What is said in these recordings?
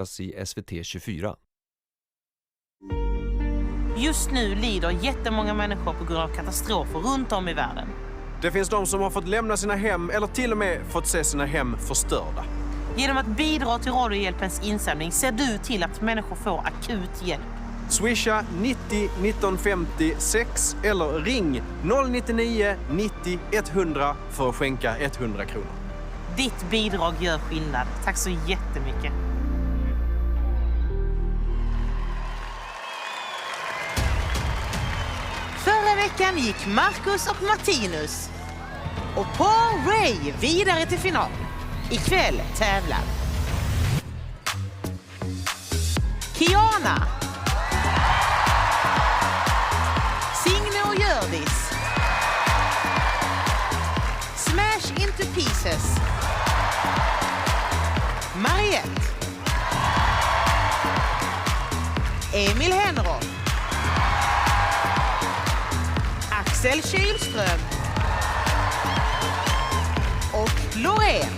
i SVT 24. Just nu lider jättemånga människor på grund av katastrofer runt om i världen. Det finns de som har fått lämna sina hem eller till och med fått se sina hem förstörda. Genom att bidra till Radiohjälpens insamling ser du till att människor får akut hjälp. Swisha 90 1950 6 eller ring 099 90 100 för att skänka 100 kronor. Ditt bidrag gör skillnad. Tack så jättemycket. Förra veckan gick Marcus och Martinus och Paul Ray vidare till final. Ikväll tävlar Kiana, Signe och Hjördis, Smash Into Pieces, Mariette, Emil Henroth, Axel Kylström och Loreen.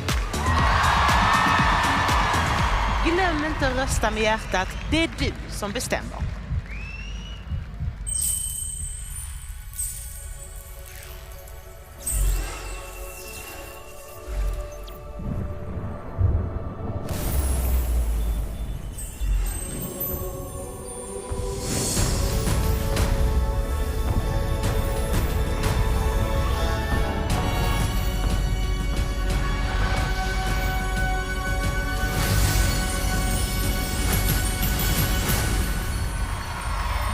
Glöm inte att rösta med hjärtat. Det är du som bestämmer.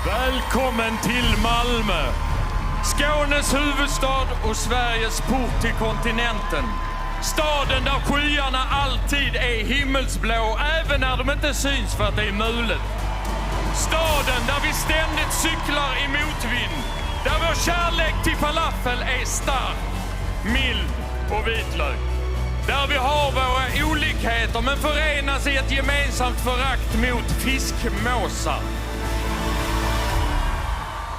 Välkommen till Malmö, Skånes huvudstad och Sveriges port till kontinenten. Staden där skyarna alltid är himmelsblå, även när de inte syns för att det är mulet. Staden där vi ständigt cyklar i motvind, där vår kärlek till falafel är stark, mild och vitlök. Där vi har våra olikheter men förenas i ett gemensamt förakt mot fiskmåsar.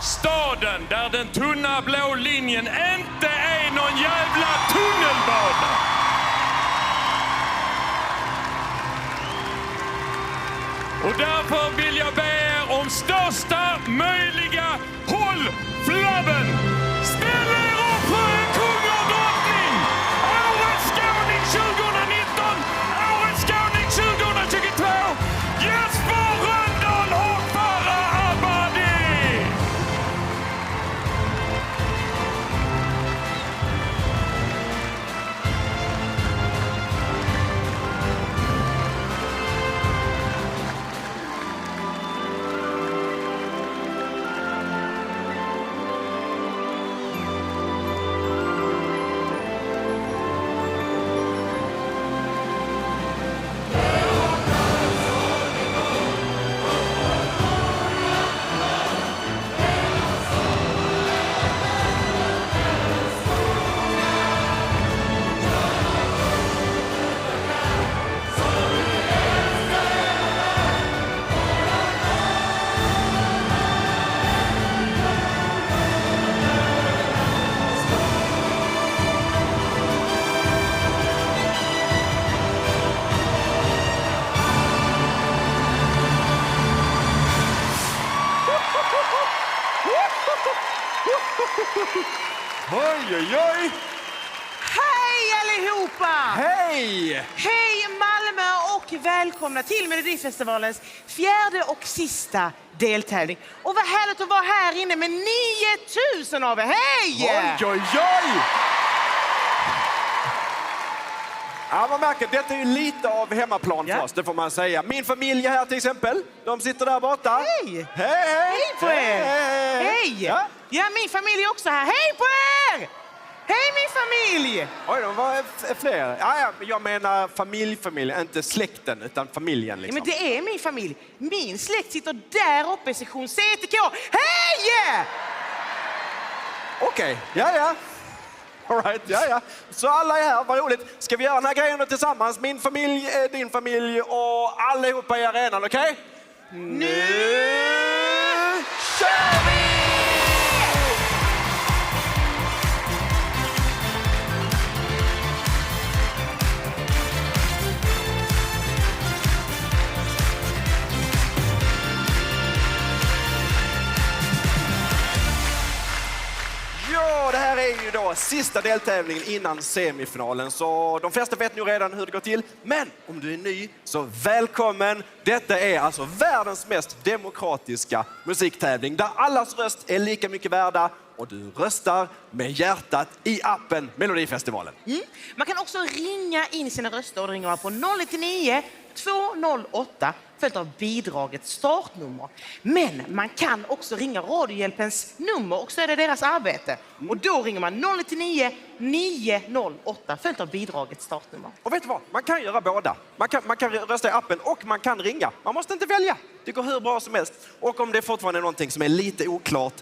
Staden där den tunna blå linjen inte är någon jävla tunnelbana. Och därför vill jag be er om största möjliga håll flabben. Ställ er upp för en kung och drottning. Årets skåning 2019. Årets skåning 2022. Jesper Rönndahl och Farah Abadi. Oj, oj, oj! Hej allihopa! Hej! Hej Malmö och välkomna till Melodifestivalens fjärde och sista deltävling. Och vad härligt att vara här inne med 9000 av er. Hej! Oj, oj, oj! Ja, man märker att detta är ju lite av hemmaplan för oss, det får man säga. Min familj här till exempel, de sitter där borta. Hej! Hej, hej! Hej på er! Hej! Ja, min familj är också här. Hej på er! Hej min familj! Oj, de var fler. Ja, jag menar familj, inte släkten utan familjen liksom. Ja, men det är min familj. Min släkt sitter där uppe i sektion CTK. Hej! Okej, ja. All right, ja. Så alla är här, vad roligt. Ska vi göra den här grejen tillsammans? Min familj, din familj och allihopa i arenan, okej? Nu kör vi! är ju då sista deltävlingen innan semifinalen, så de flesta vet nog redan hur det går till. Men om du är ny, så välkommen! Detta är alltså världens mest demokratiska musiktävling där allas röst är lika mycket värda och du röstar med hjärtat i appen Melodifestivalen. Man kan också ringa in sina röster och då ringer man på 099 208 följt av bidragets startnummer. Men man kan också ringa Radiohjälpens nummer och så är det deras arbete. Och då ringer man 099 908 följt av bidragets startnummer. Och vet du vad? Man kan göra båda. Man kan rösta i appen och man kan ringa. Man måste inte välja. Det går hur bra som helst. Och om det fortfarande är någonting som är lite oklart,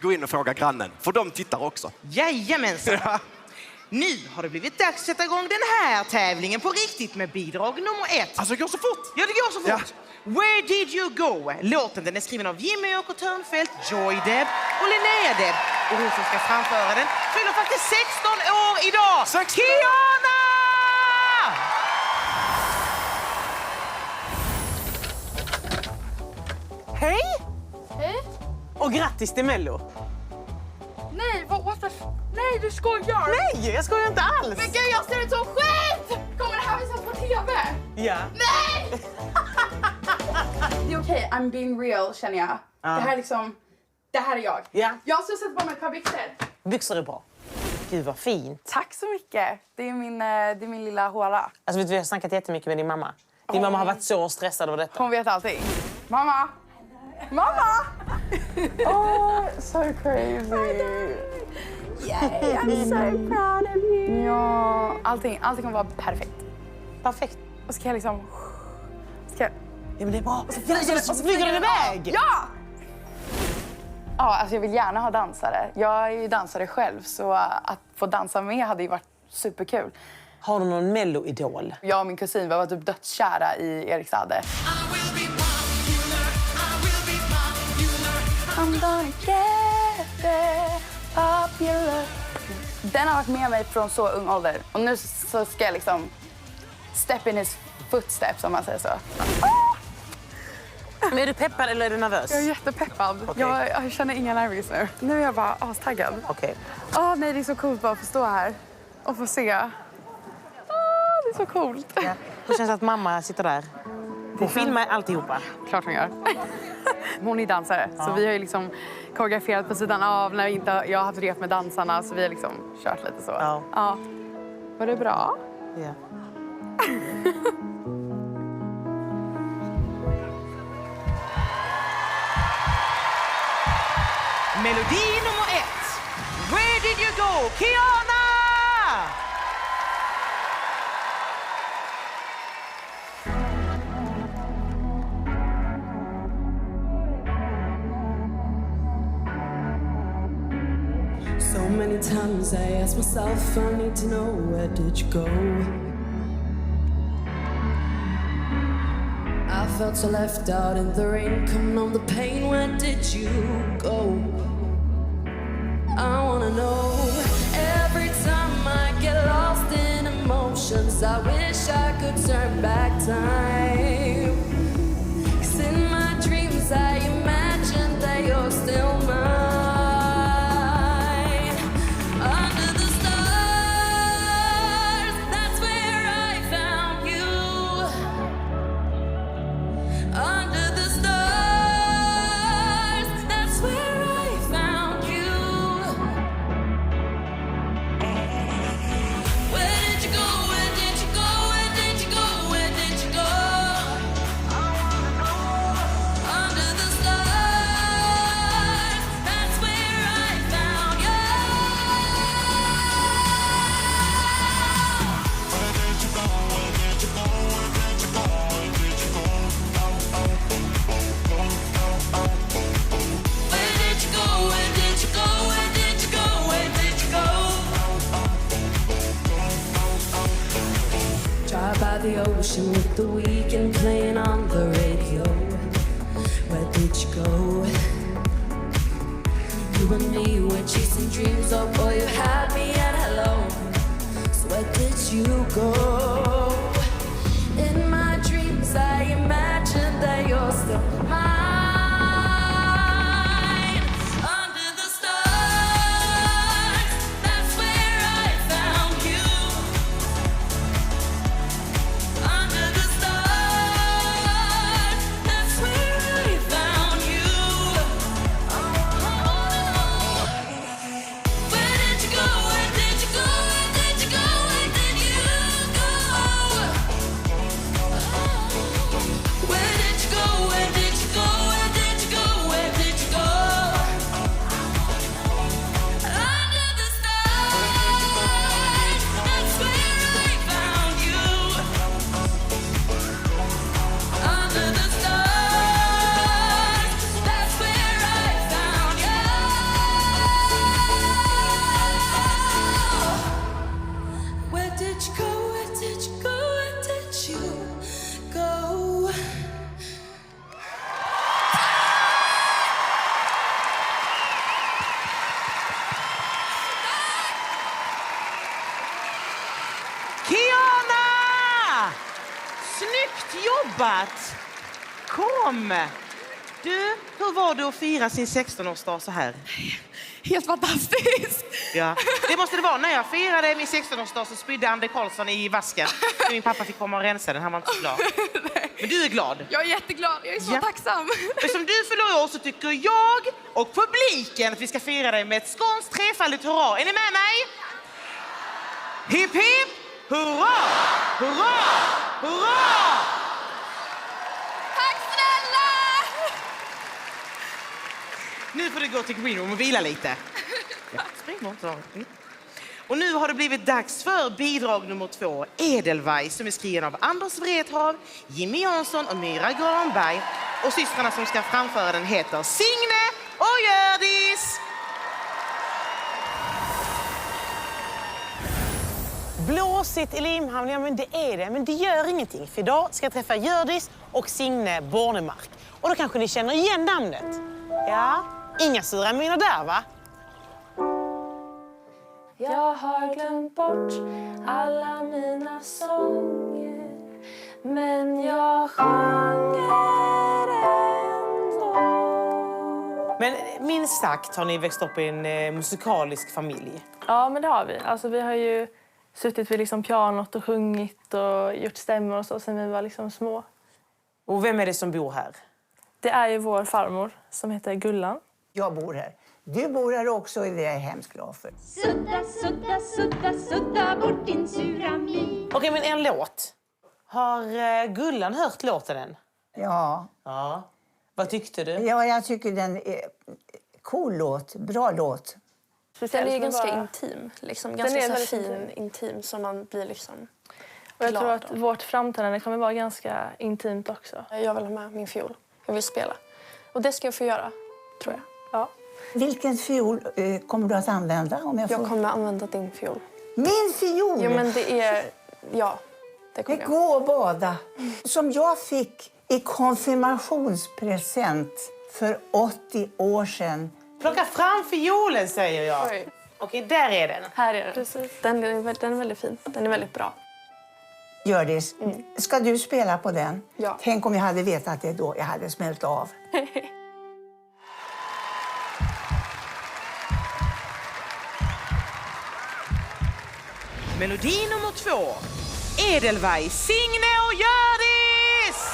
gå in och fråga grannen. För de tittar också. Jajamensan! Ja. Nu har det blivit dags att sätta igång den här tävlingen på riktigt med bidrag nummer 1. Alltså det går så fort! Ja, det går så fort. Where did you go? Låten den är skriven av Jimmy Åker Törnfeldt, Joy Deb och Linnea Deb. Och hon som ska framföra den fyller faktiskt 16 år idag. 16 år. Kiana! Hej! Hej? Och grattis till Mello. Nej, nej, du skojar! Nej, jag skojar inte alls. Men gud, jag ser ut som skit! Kommer det här visas på TV? Ja. Nej! Det är okej, I'm being real, känner jag. Det här är liksom, det här är jag. Ja. Jag ska sätta på mig ett par byxor. Byxor är bra. Gud vad fint. Tack så mycket. Det är min lilla håla. Alltså vet du, vi har snackat jättemycket med din mamma. Din mamma har varit så stressad över detta. Hon vet allting. Mamma! Mamma! Oh, so crazy. Yay, I'm so proud of you. Ja, allting kommer vara perfekt. Perfekt. Och ska jag liksom... Ska jag... Ja, men det är bra. Och så flyger den iväg. Ja! Ja, alltså jag vill gärna ha dansare. Jag är ju dansare själv, så att få dansa med hade ju varit superkul. Har du någon Mello-idol? Jag och min kusin var typ dödskära i Erik Saade. I'm gonna get popular. Den har varit med mig från så ung ålder. Och nu så ska jag liksom step in his footsteps, om man säger så. Men är du peppad eller är du nervös? Jag är jättepeppad. Okay. Jag känner inga nervös nu. Nu är jag bara astaggad. Okej. Nej, det är så coolt bara att få stå här och få se. Det är så coolt. Ja. Hur känns det att mamma sitter där? Hon filmar alltihopa. Klart hon gör. Hon är dansare, så vi har ju liksom koreograferat på sidan av när jag har haft rep med dansarna, så vi har liksom kört lite så. Ja. Var det bra? Ja. Melodi nummer 1. Where did you go? Kiana! So many times I ask myself, I need to know, where did you go? I felt so left out in the rain, coming on the pain, where did you go? I wanna know, every time I get lost in emotions, I wish I could turn back time. 'Cause in my dreams I imagine that you're still mine. Where did you go? Where did you go? Where did you go? Where did you go? jobbat! Kom! Du, hur var det att fira sin 16-årsdag så här? Helt fantastiskt! Ja, det måste det vara. När jag firade min 16-årsdag så spydde Ander Karlsson i vasken. Min pappa fick komma och rensa den, han var inte så glad. Men du är glad? Jag är jätteglad, jag är så tacksam. Eftersom du fyller år så tycker jag och publiken att vi ska fira dig med ett skånskt trefaldigt hurra. Är ni med mig? Hipp hipp, hurra, hurra, hurra! Tack snälla! Nu får du gå till Green Room och vila lite. Ja, spring bort. Och nu har det blivit dags för bidrag nummer 2, Edelweiss, som är skriven av Anders Wrethov, Jimmy Jansson och Myra Granberg. Och systrarna som ska framföra den heter Signe och Hjördis. Blåsigt i Limhamn, ja men det är det. Men det gör ingenting, för idag ska jag träffa Hjördis och Signe Bornemark. Och då kanske ni känner igen namnet. Ja, inga sura miner där va? Jag har glömt bort alla mina sånger, men jag sjunger ändå. Men minst sagt har ni växt upp i en musikalisk familj. Ja, men det har vi. Alltså, vi har ju suttit vid liksom pianot och sjungit och gjort stämmor och så sen vi var liksom små. Och vem är det som bor här? Det är ju vår farmor som heter Gullan. Jag bor här. Du bor här också, och det är jag hemskt glad för. Sudda, sudda, sudda, sudda bort din sura min. Okej, men en låt. Har Gullan hört låten än? Ja. Ja. Vad tyckte du? Ja, jag tycker den är cool låt, bra låt. Speciellt Den är ganska bara... intim, liksom. Den Ganska är så väldigt fin, intim, som man blir liksom Och jag glad tror att av. vårt framträdande kommer vara ganska intimt också. Jag vill ha med min fiol. Jag vill spela. Och det ska jag få göra, tror jag. Ja. Vilken fiol kommer du att använda? Om jag får... Jag kommer använda din fiol. Min fiol? Jo, men det är... Ja, det kommer Det jag. går att bada. Som jag fick i konfirmationspresent för 80 år sedan. Plocka fram fiolen, säger jag. Oj. Okej, där är den. Här är den. Precis. Den är väldigt fin. Den är väldigt bra. Hjördis, ska du spela på den? Ja. Tänk om jag hade vetat det då. Jag hade smält av. Melodi nummer 2. Edelweiss, Signe och Hjördis!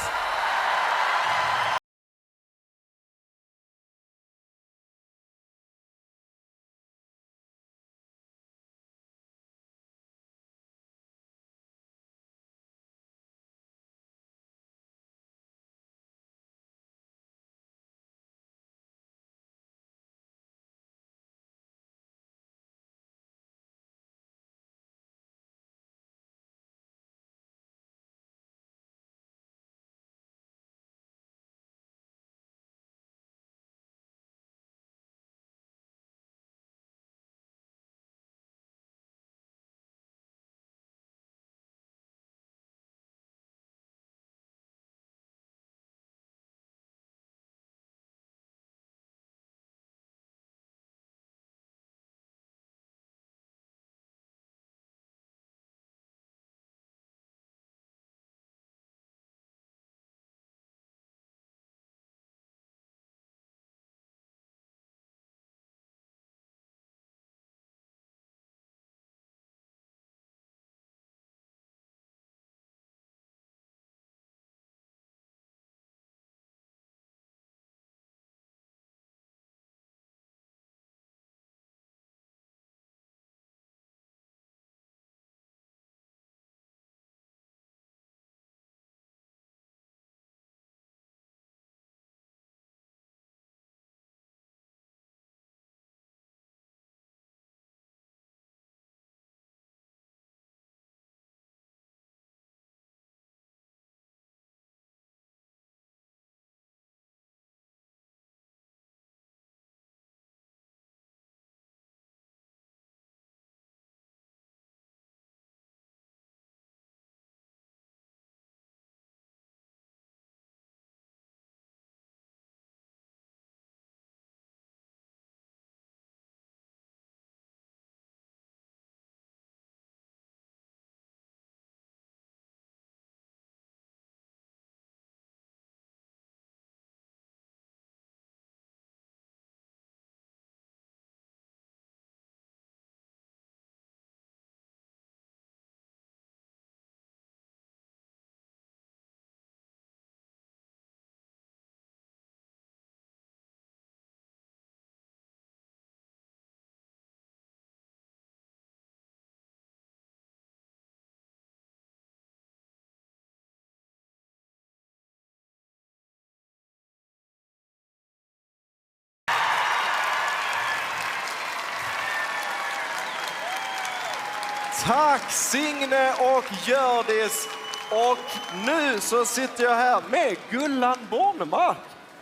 Tack Signe och Hjördis. Och nu så sitter jag här med Gullan Bornemark.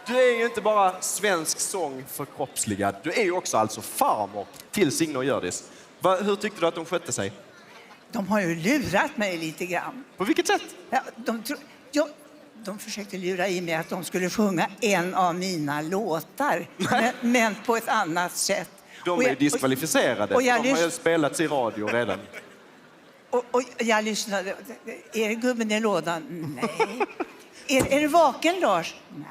Du är ju inte bara svensk sång förkroppsligad. Du är ju också alltså farmor till Signe och Hjördis. Hur tyckte du att de skötte sig? De har ju lurat mig lite grann. På vilket sätt? Ja, de försökte lura i mig att de skulle sjunga en av mina låtar. men på ett annat sätt. De är ju diskvalificerade. Och de har ju spelats i radio redan. Och jag lyssnade. Är det gubben i lådan? Nej. Är det vaken, Lars? Nej.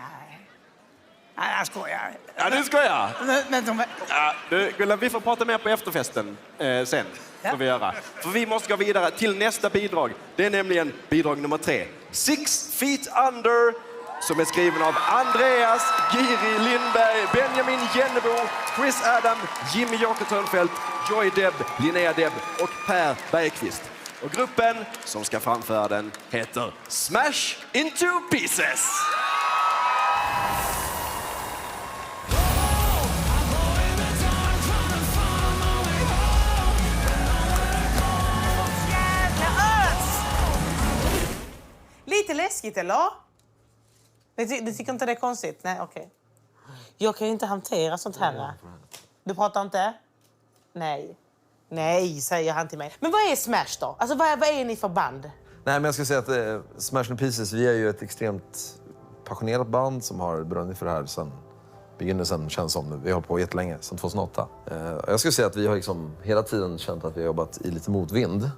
Nej, jag skojar. Ja, du skojar. Men de... Ja, Gullan, vi får prata mer på efterfesten sen. Ja. Får vi göra. För vi måste gå vidare till nästa bidrag. Det är nämligen bidrag nummer 3. 6 Feet Under, som är skriven av Andreas Giri Lindberg, Benjamin Jennebo, Chris Adam, Jimmy Joker Törnfeldt, Joy Deb, Linnea Deb och Per Bergqvist. Och gruppen som ska framföra den heter Smash Into Pieces. Lite läskigt, eller? Du tycker inte det är konstigt? Nej, okej. Jag kan ju inte hantera sånt här. Du pratar inte? Nej. Nej, säger han till mig. Men vad är Smash då? Alltså, vad är ni för band? Nej, men jag ska säga att Smash Into Pieces, vi är ju ett extremt passionerat band som har brunnit för det här sen begynnelsen, känns som. Vi har hållit på jättelänge, sedan 2008. Jag skulle säga att vi har liksom hela tiden känt att vi har jobbat i lite motvind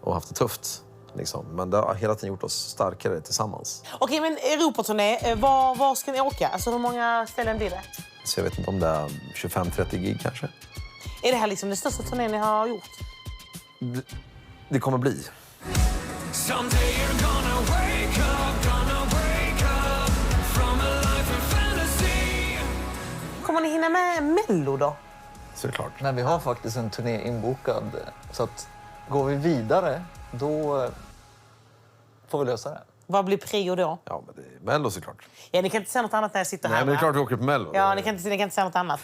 och haft det tufft. Liksom. Men det har hela tiden gjort oss starkare tillsammans. Okej, men Europaturné, var ska ni åka? Alltså, hur många ställen blir det? Så jag vet inte om det är 25-30 gig kanske. Är det här liksom den största turnén ni har gjort? Det kommer bli. Kommer ni hinna med Mello då? Såklart. Nej, vi har faktiskt en turné inbokad. Så att går vi vidare, då får vi lösa det. Vad blir prio då? Ja, men det är Mello såklart. Ja, ni kan inte säga något annat när jag sitter här. Nej, men det är klart vi åker på Mello. Ja, ni kan inte säga något annat.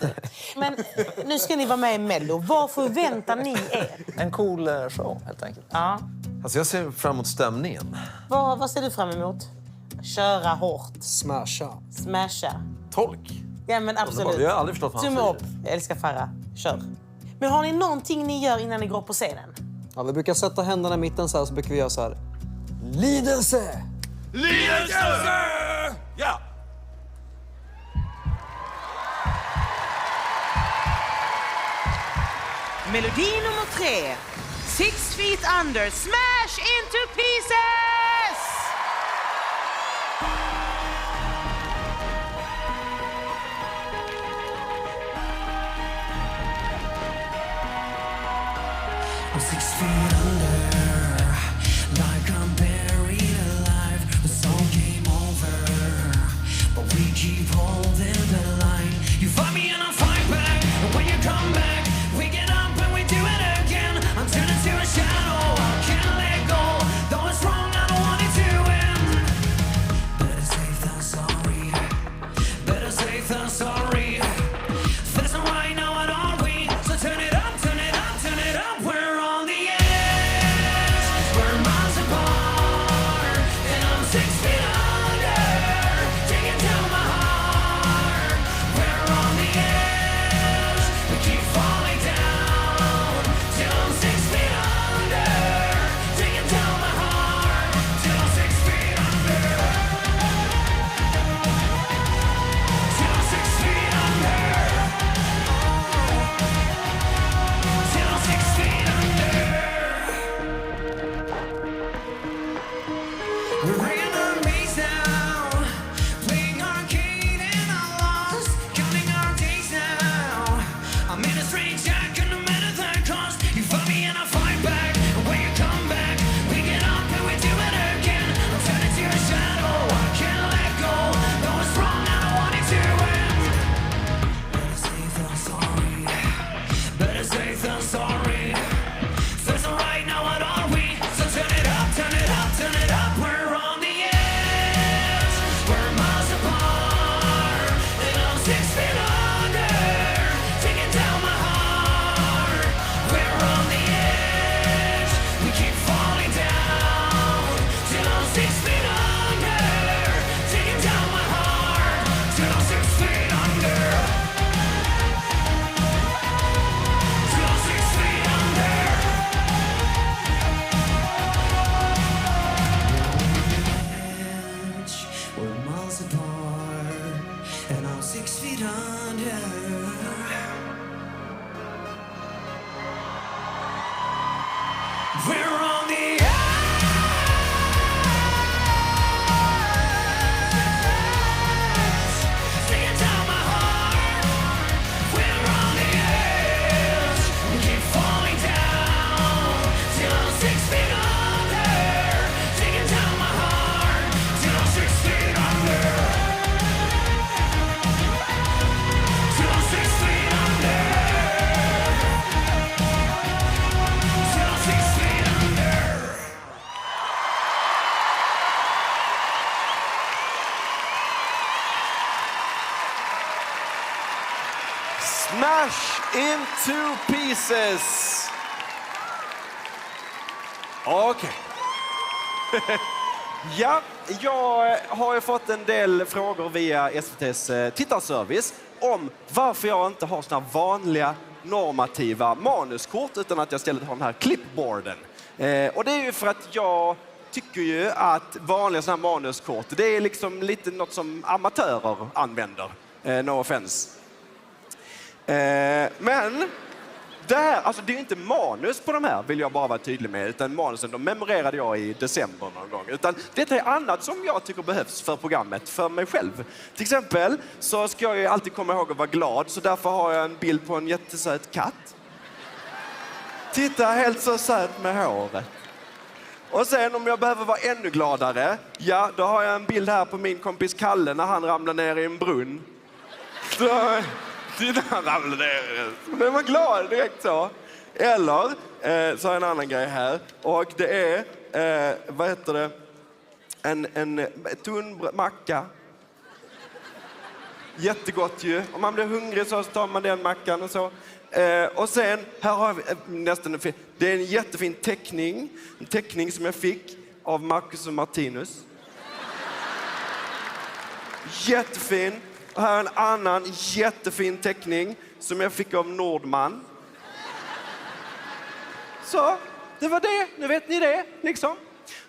Men nu ska ni vara med i Mello. Vad förväntar ni er? En cool show, helt enkelt. Ja. Alltså jag ser fram emot stämningen. Vad ser du fram emot? Köra hårt. Smasha. Tolk. Ja, men absolut. Jag har aldrig förstått vad han Tumme säger. upp. Jag älskar Farah. Kör. Men har ni någonting ni gör innan ni går på scenen? Ja, vi brukar sätta händerna i mitten så här, så brukar vi göra så här. Lidelse! Lidelse! Ja! Melodi nummer 3. 6 Feet Under. Smash Into Pieces! I'm 6 feet under, like I'm buried alive. It's all game over, but we keep holding the line. You fight me and I fight back, and when you come back, we get up and we do it again. I'm turning to a shadow, I can't let go. Though it's wrong, I don't want it to end. Better safe than sorry, better safe than sorry. That's not right now, what are we? So turn it up, turn it up, turn it up. We're on the edge, we're miles apart, and I'm 6 feet under, taking down my heart. We're on the edge, we keep falling down, till I'm 6 feet under, taking down my heart, till I'm 6 feet under, till I'm 6 feet under. miles apart, and I'm 6 feet under. We're on the edge, singing down my heart. We're on the edge, we keep falling down till I'm 6 feet under. Singing down my heart till I'm 6 feet under. Till I'm 6 feet under. Till I'm 6 feet under. Smash into pieces. Okej. Ja, jag har ju fått en del frågor via SVT:s tittarservice om varför jag inte har såna vanliga normativa manuskort utan att jag istället har den här clipboarden. Och det är ju för att jag tycker ju att vanliga såna här manuskort, det är liksom lite något som amatörer använder. No offense. Men det här, alltså det är ju inte manus på de här, vill jag bara vara tydlig med, utan manusen de memorerade jag i december någon gång. Utan det är annat som jag tycker behövs för programmet, för mig själv. Till exempel så ska jag ju alltid komma ihåg att vara glad, så därför har jag en bild på en jättesöt katt. Titta, helt så söt med håret. Och sen om jag behöver vara ännu gladare, ja, då har jag en bild här på min kompis Kalle när han ramlar ner i en brunn. Så... Titta, han ramlade ner. Men var glad direkt så. Eller så har jag en annan grej här. Och det är, vad heter det? En tunn macka. Jättegott ju. Om man blir hungrig så tar man den mackan och så. Och sen, här har vi nästan en fin. Det är en jättefin teckning. En teckning som jag fick av Marcus och Martinus. Jättefin. Och här är en annan jättefin teckning som jag fick av Nordman. Så, det var det. Nu vet ni det, liksom.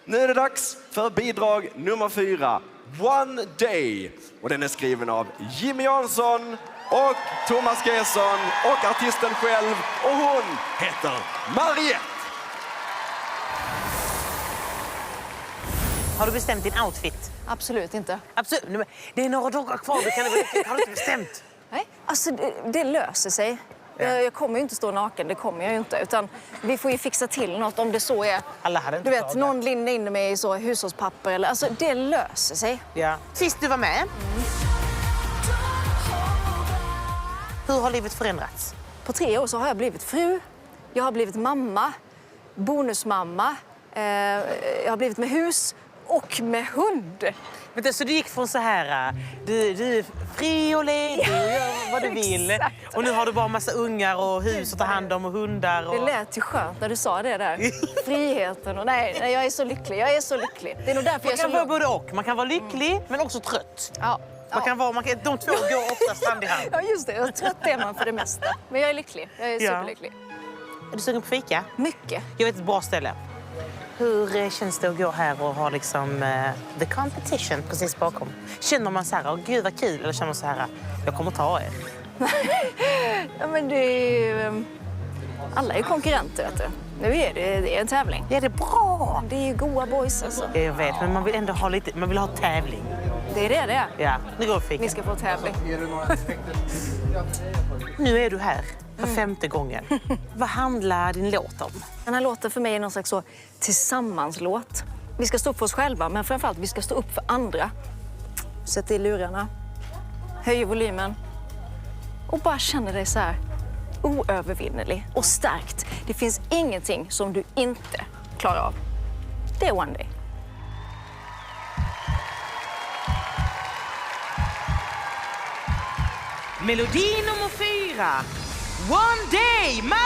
Nu är det dags för bidrag nummer 4. One Day. Och den är skriven av Jimmy Jansson och Thomas Gesson och artisten själv. Och hon heter Mariette. Har du bestämt din outfit? Absolut inte. Absolut. Det är några dagar kvar. Har du inte bestämt? Nej, alltså det löser sig. Jag kommer ju inte stå naken, det kommer jag ju inte. Utan vi får ju fixa till något om det så är... Alla hade inte du vet, någon lindar in mig i så hushållspapper eller... Alltså det löser sig. Ja. Sist du var med. Hur har livet förändrats? På 3 år så har jag blivit fru. Jag har blivit mamma. Bonusmamma. Jag har blivit med hus. Och med hund. Men så du gick från så här, du är fri och ledig, du gör vad du vill. Exakt. Och nu har du bara massa ungar och hus att ta hand om och hundar. Och... Det lät ju skönt när du sa det där. Friheten och nej, jag är så lycklig, jag är så lycklig. Det är nog därför man kan vara både och. Man kan vara lycklig men också trött. Ja. De två går oftast hand i hand. Ja just det, trött är man för det mesta. Men jag är lycklig, jag är superlycklig. Är du sugen på fika? Mycket. Jag vet ett bra ställe. Hur känns det att gå här och ha liksom the competition precis bakom? Känner man så här, gud vad kul, eller känner man så här, jag kommer ta er? Ja men det är ju, alla är konkurrenter vet du. Nu är det är en tävling. Ja det är bra. Det är ju goa boys alltså. Jag vet, men man vill ändå ha lite, man vill ha tävling. Det är det. Ja, nu går vi fika. Ni ska få tävling. Nu är du här. För 5:e gången. Vad handlar din låt om? Den här låten för mig är någon slags så tillsammanslåt. Vi ska stå upp för oss själva, men framförallt vi ska stå upp för andra. Sätt i lurarna, höj volymen och bara känna dig så här oövervinnerlig och starkt. Det finns ingenting som du inte klarar av. Det är One Day. Melodi nummer 4. One Day, Mariette!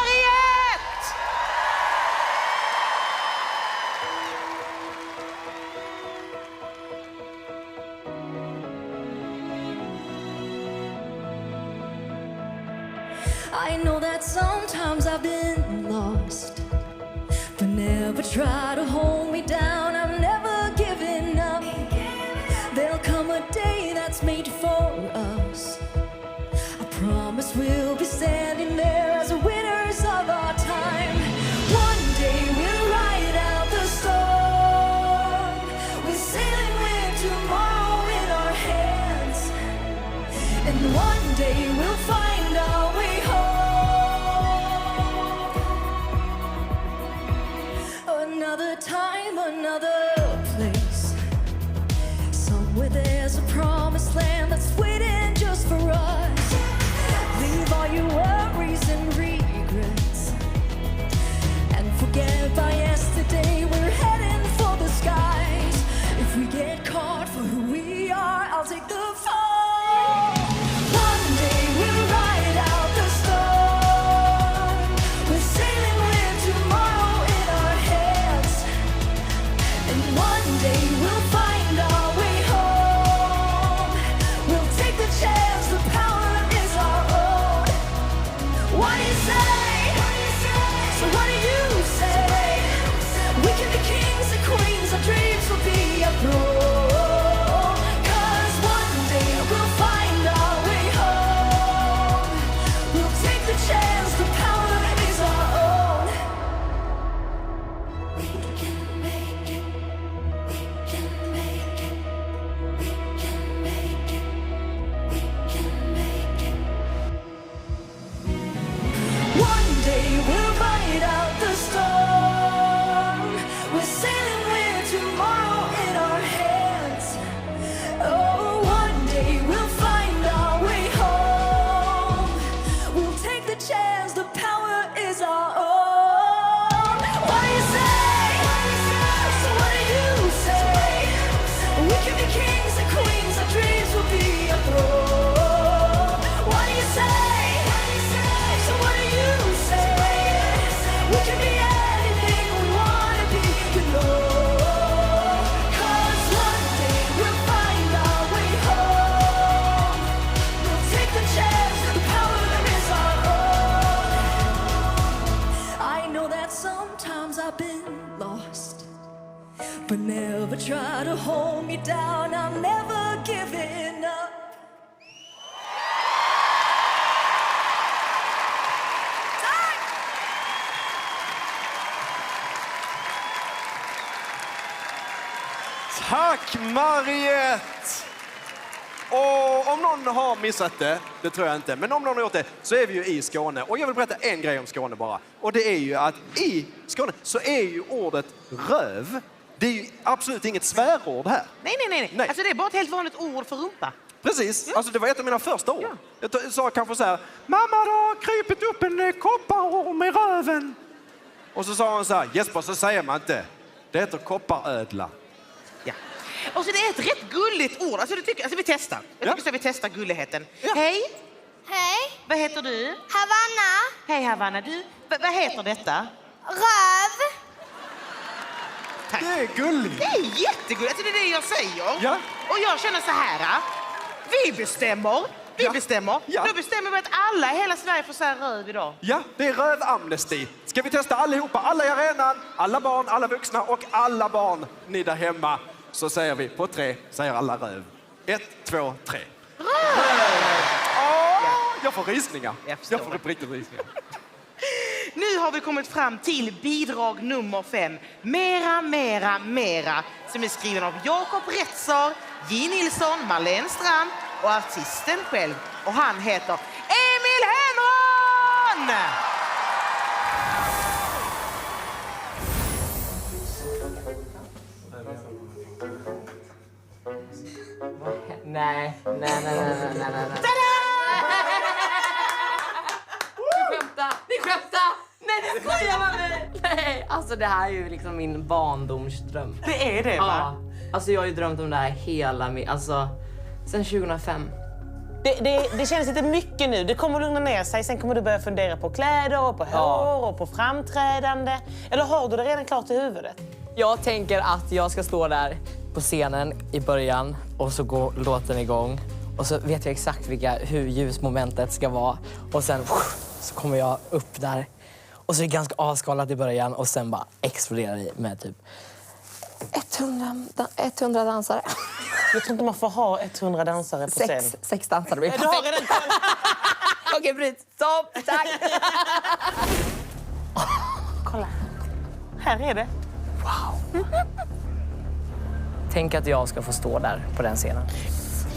I know that sometimes I've been lost, but never try to hold me down. I'm never giving up. There'll come a day that's made for us. I promise we'll be standing there as winners of our time. One day we'll ride out the storm. We're sailing with tomorrow in our hands. And one day we'll find our way home. Another time, another place. Somewhere there's a promised land that's waiting just for us. Leave all your worries and regrets and forget by yesterday. We're heading for the skies. If we get caught for who we are, I'll take the fall. One day we'll ride out the storm. We're sailing with tomorrow in our hands. And one day we'll find our way home. We'll take the chance, the power is our own. What do you say? So what do you say? We can be kings and queens, our dreams will be a throne. 'Cause one day we'll find our way home. We'll take the chance, the power is our own. We can make it. We can make it. We can make it. We can make it. One day we'll ride out the storm. We're sailing with tomorrow in our hands. Oh, one day we'll find our way home. We'll take the chance, the power is our own. What do you say? So what do you say? We can be kings and queens, our dreams will be a throne. What do you say? So what do you say? We can be anything we wanna be, you know. 'Cause one day we'll find our way home. We'll take the chance, the power is our own. I know that sometimes I've been lost, but never try to hold me down. I'm never giving up. Tack Mariette! Och om någon har missat det tror jag inte, men om någon har gjort det så är vi ju i Skåne. Och jag vill berätta en grej om Skåne bara. Och det är ju att i Skåne så är ju ordet röv, det är ju absolut inget svärord här. Nej. Alltså det är bara ett helt vanligt ord för rumpa. Precis, alltså det var ett av mina första ord. Jag sa kanske så här: mamma, det har krypit upp en kopparorm i röven. Och så sa hon så här: Jesper, så säger man inte. Det heter kopparödla. Ja. Och så det är ett rätt gulligt ord. Alltså, vi testar. Jag tycker så vi testar gulligheten. Ja. Hej. Hej. Vad heter du? Havanna. Hej Havanna. Du, vad heter detta? Röv. Tack. Det är gulligt. Det är jättegulligt. Alltså, det är det jag säger. Ja. Och jag känner så här. Vi bestämmer. Ja. Nu bestämmer vi att alla i hela Sverige får säga röv idag. Ja, det är rövamnesti. Ska vi testa allihopa? Alla i arenan, alla barn, alla vuxna och alla barn ni där hemma. Så säger vi på 3, säger alla röv. 1, 2, 3. Röv! Jag får rysningar. Jag får riktigt rysningar. Nu har vi kommit fram till bidrag nummer 5. Mera. Som är skriven av Jakob Retzer, J. Nilsson, Marlene Strand och artisten själv. Och han heter Emil Henron! Nej. Ni skämtar! Nej, det skojar med mig! Nej, alltså det här är ju liksom min barndomsdröm. Det är det, va? Ja. Alltså jag har ju drömt om det här hela sen 2005. Det känns lite mycket nu. Det kommer att lugna ner sig. Sen kommer du börja fundera på kläder och på hår och på framträdande. Eller har du det redan klart i huvudet? Jag tänker att jag ska stå där på scenen i början och så går låten igång. Och så vet jag exakt hur ljusmomentet ska vara. Och sen så kommer jag upp där. Och så är det ganska avskalat i början och sen bara exploderar det med typ 100 dansare. Jag tror inte man får ha 100 dansare på scen. Sex dansare blir Du har redan Okej, bryt. Stopp, tack. Kolla. Här är det. Wow. Tänk att jag ska få stå där på den scenen.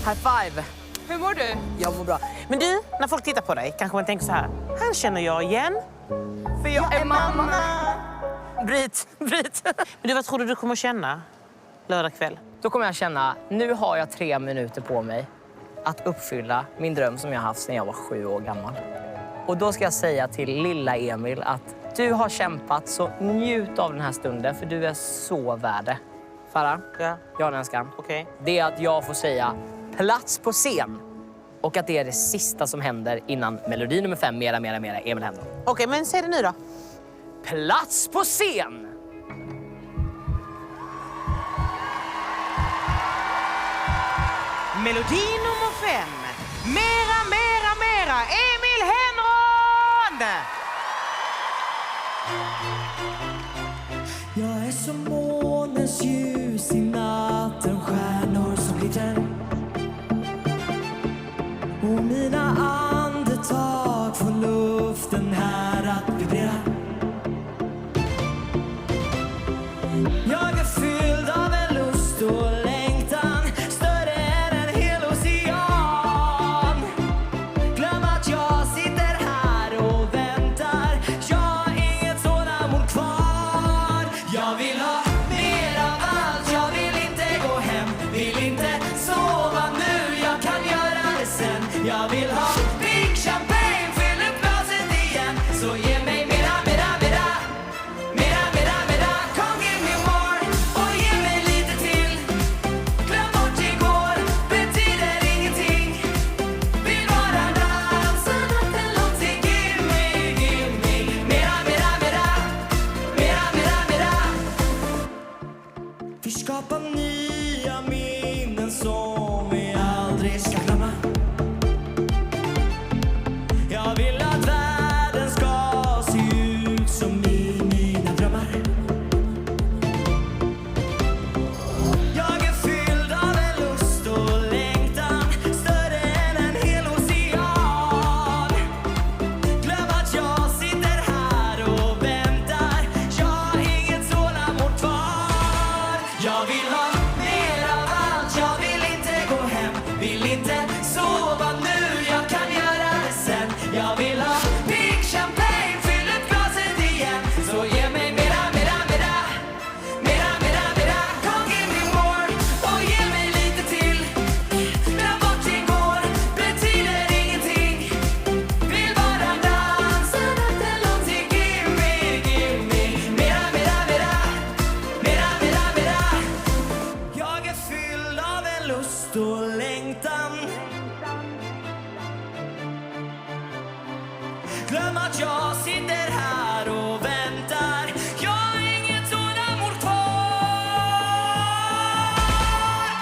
High five. Hur mår du? Jag mår bra. Men du, när folk tittar på dig kanske man tänker så här. Han känner jag igen. För jag är mamma. Bryt. Men du, vad tror du kommer känna lördag kväll? Då kommer jag känna, nu har jag 3 minuter på mig att uppfylla min dröm som jag haft sedan jag var 7 år gammal. Och då ska jag säga till lilla Emil att du har kämpat, så njut av den här stunden för du är så värd det. Farah, Ja. jag har en önskan. Okej. Det är att jag får säga plats på scen. Och att det är det sista som händer innan melodi nummer 5, mera, Emil Henron. Okej, men säg det nu då. Plats på scen! Melodi nummer 5. Mera, Emil Henron! Jag är som månens ljus i natten, stjärnor som glittrar. Och mina andetag får luften här att vibrera. Jag är fylld av en lust och längtan, större än en hel ocean. Glöm att jag sitter här och väntar, jag har inget tålamod kvar. Jag vill ha mer av allt, jag vill inte gå hem, vill inte sova nu, jag kan göra det sen. Jag vill ha pink champagne, fyll upp glaset igen, så ge mig mera. Come give me more och ge mig lite till. Glöm bort igår, betyder ingenting. Vill bara dansa natten lång till. Give me mera. Vi skapar nya minnen som vi aldrig ska glömma. Jag vill att världen ska se ut som i mina drömmar. Jag är fylld av en lust och längtan, större än en hel ocean. Glöm att jag sitter här och väntar, jag har inget tålamod kvar. Jag vill ha mer av allt, jag vill inte gå hem, vill inte sova nu, jag kan göra det sen. Jag vill ha pink champagne, fyll upp glaset igen, så ge mig mera. Come give me more och ge mig lite till. Glöm bort igår, betyder ingenting. Vill bara dansa natten lång till. Give me mera. Jag är fylld av en lust och längtan. Glöm att jag sitter här och väntar, jag har inget tålamod kvar.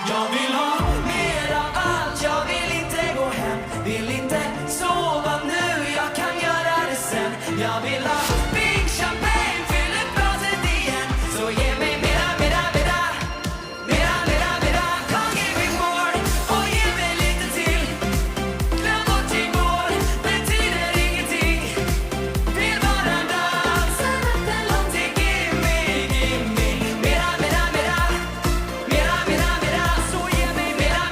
Jag vill ha mer av allt, jag vill inte gå hem, vill inte sova nu, jag kan göra det sen. Jag vill ha pink champagne, fyll upp glaset igen, så ge mig mera. Come give me more och ge mig lite till. Glöm bort igår, betyder ingenting. Vill bara dansa natten lång till. Give me mera. Så ge mig mera.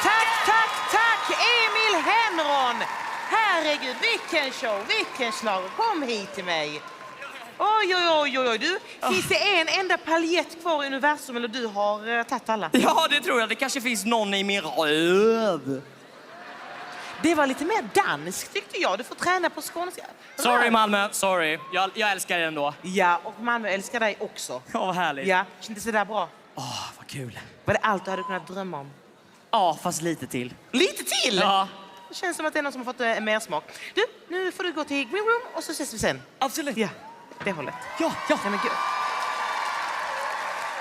Tack, Emil Henron! Herregud, vilken show, vilken slag. Kom hit till mig. Oj. Du, finns det en enda paljett kvar i universum eller du har tagit alla? Ja, det tror jag. Det kanske finns någon i min röv. Det var lite mer dansk tyckte jag. Du får träna på skånska. Sorry Malmö, sorry. Jag älskar er ändå. Ja, och Malmö älskar dig också. Ja, vad härligt. Ja, kändes det där bra? Vad kul. Var det allt du hade kunnat drömma om? Ja, fast lite till. Lite till? Ja. Det känns som att det är någon som har fått mer smak. Du, nu får du gå till Green Room och så ses vi sen. Absolut. Ja, det hållet. Ja. Nej, men gud.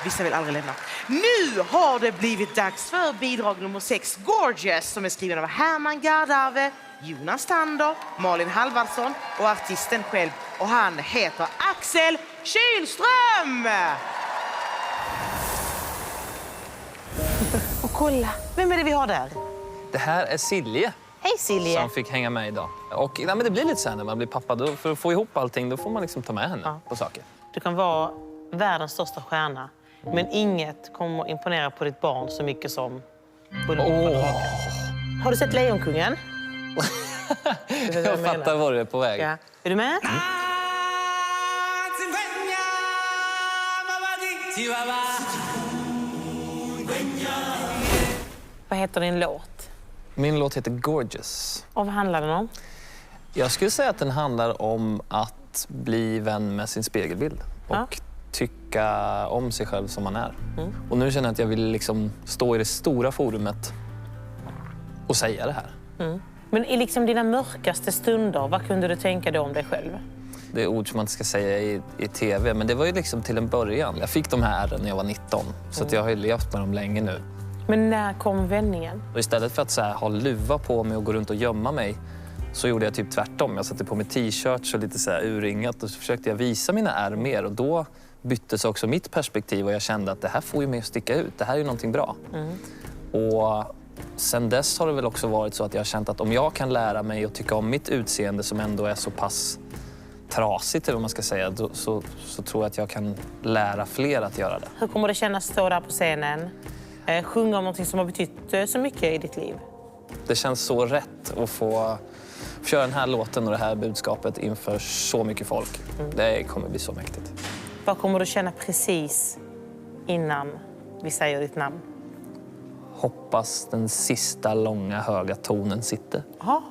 Vissa vill aldrig lämna. Nu har det blivit dags för bidrag nummer 6, Gorgeous, som är skriven av Herman Gardarve, Jonas Tander, Malin Halvarsson och artisten själv. Och han heter Axel Kylström! Och kolla, vem är det vi har där? Det här är Silje. Hej Silje! Som fick hänga med idag. Och men det blir lite så här när man blir pappa. Då, för att få ihop allting, då får man liksom ta med henne på saker. Du kan vara världens största stjärna, men inget kommer att imponera på ditt barn så mycket som... Har du sett Lejonkungen? Jag fattar var du är på väg. Ja. Är du med? Vad heter din låt? Min låt heter Gorgeous. Och vad handlar den om? Jag skulle säga att den handlar om att bli vän med sin spegelbild. Och tycka om sig själv som man är. Och nu känner jag att jag vill liksom stå i det stora forumet och säga det här. Men i liksom dina mörkaste stunder, vad kunde du tänka dig om dig själv? Det är ord som man inte ska säga i tv, men det var ju liksom till en början. Jag fick de här ärren när jag var 19, så att jag har ju levt med dem länge nu. Men när kom vändningen? Och istället för att så här, ha luva på mig och gå runt och gömma mig, så gjorde jag typ tvärtom. Jag satte på mig t-shirts och lite så här urringat och så försökte jag visa mina ärr mer. Och då byttes också mitt perspektiv och jag kände att det här får ju mig att sticka ut. Det här är ju någonting bra. Och sen dess har det väl också varit så att jag har känt att om jag kan lära mig att tycka om mitt utseende som ändå är så pass trasigt, eller vad man ska säga, så tror jag att jag kan lära fler att göra det. Hur kommer det kännas att stå där på scenen? Sjunga om någonting som har betytt så mycket i ditt liv? Det känns så rätt att få köra den här låten och det här budskapet inför så mycket folk. Det kommer bli så mäktigt. Vad kommer du känna precis innan vi säger ditt namn? Hoppas den sista långa höga tonen sitter. Aha.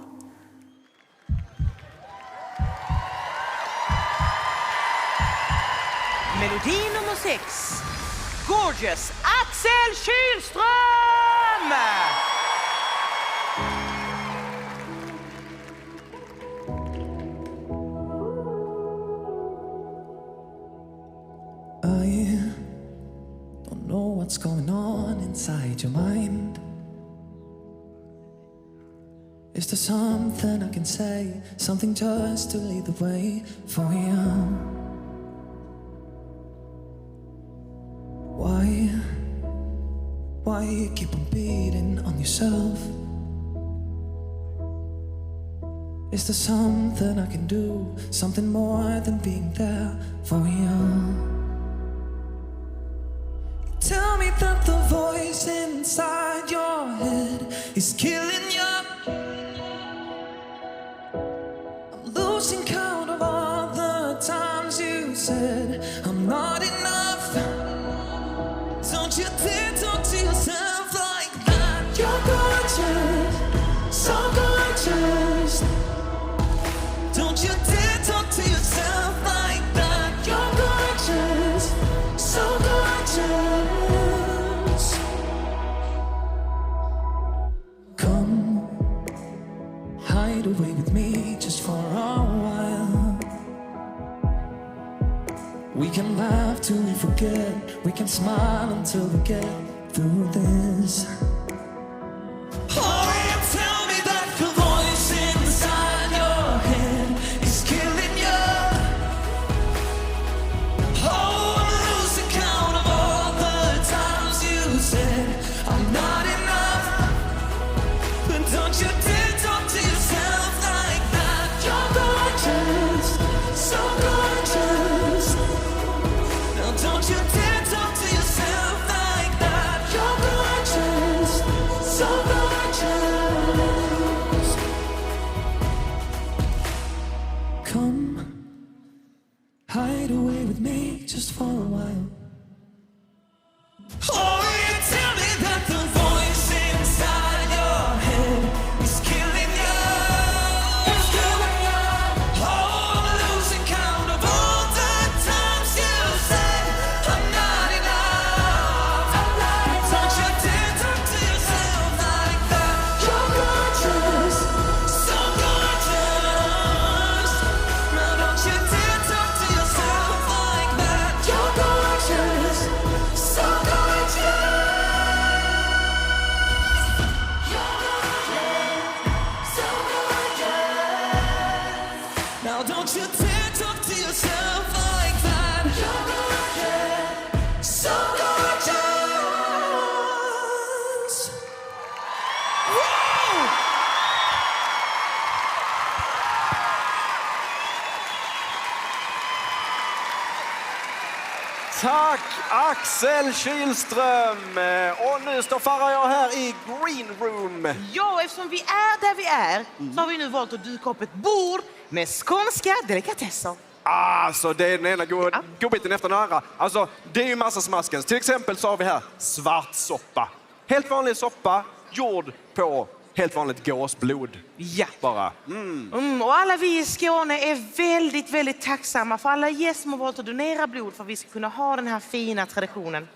Melodi nummer 6. Gorgeous, Axel Kylström! I don't know what's going on inside your mind. Is there something I can say, something just to lead the way for you? Why you keep on beating on yourself? Is there something I can do, something more than being there for you? Tell me that the voice inside your head is killing you. I'm losing count of all the times you said I'm not enough. Don't you dare talk to yourself like that. You're gorgeous, so gorgeous. Don't you dare talk to yourself like that. You're gorgeous, so gorgeous. Come, hide away with me just for a while. We can laugh till we forget. We can smile until we get through this. Oh, you tell me that the voice inside your head is killing you. Oh, I'm losing count of all the times you said I'm not enough. But don't you dare talk to yourself like that. You're gorgeous, so gorgeous. Now don't you dare talk to yourself like that. You're gorgeous, so gorgeous. Come, hide away with me just for a while. Oh, you tell me that the voice inside your head is killing you. It's killing you. Oh, I'm losing count of all the times you said I'm not enough. Don't you dare talk to yourself like that. You're gorgeous, so gorgeous. Now don't you dare talk to yourself like that. You're gorgeous, talk to yourself like that. You're gorgeous, so gorgeous. Woo! Tack Axel Kylström! Och nu står Farah och jag här i Green Room. Ja, eftersom vi är där vi är så har vi nu valt att duka upp ett bord med skånska delikatesser. Alltså, det är den ena godbiten efter den andra. Alltså, det är ju massa smaskens. Till exempel så har vi här svartsoppa. Helt vanlig soppa, gjord på helt vanligt gåsblod. Ja. Bara. Och alla vi i Skåne är väldigt, väldigt tacksamma för alla gäster som har valt att donera blod för att vi ska kunna ha den här fina traditionen.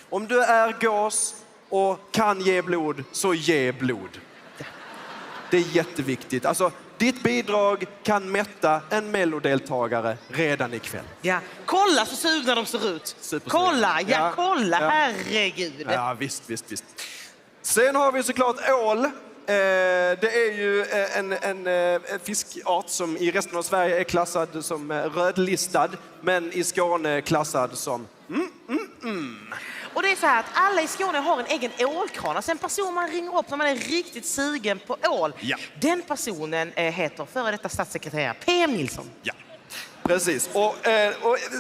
Om du är gås och kan ge blod, så ge blod. Det är jätteviktigt. Alltså, ditt bidrag kan mätta en mellodeltagare redan ikväll. Ja, kolla så sugna de ser ut. Kolla, kolla, herregud. Ja, visst. Sen har vi såklart ål. Det är ju en fiskart som i resten av Sverige är klassad som rödlistad, men i Skåne klassad som Och det är så här att alla i Skåne har en egen ålkran. Alltså en person man ringer upp när man är riktigt sugen på ål. Ja. Den personen heter före detta statssekreterare PM Nilsson. Ja, precis. Och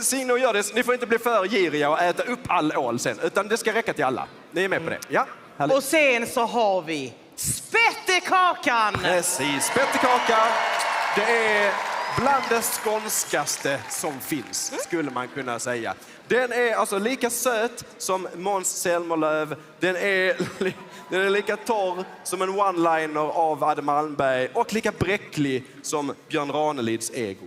Signe och Gördis, ni får inte bli för giriga och äta upp all ål sen, utan det ska räcka till alla. Ni är med på det? Ja, härligt. Och sen så har vi spettekakan! Precis, spettekaka. Det är bland det skånskaste som finns, skulle man kunna säga. Den är alltså lika söt som Måns Zelmerlöw. Den är lika torr som en one-liner av Adde Malmberg och lika bräcklig som Björn Ranelids ego.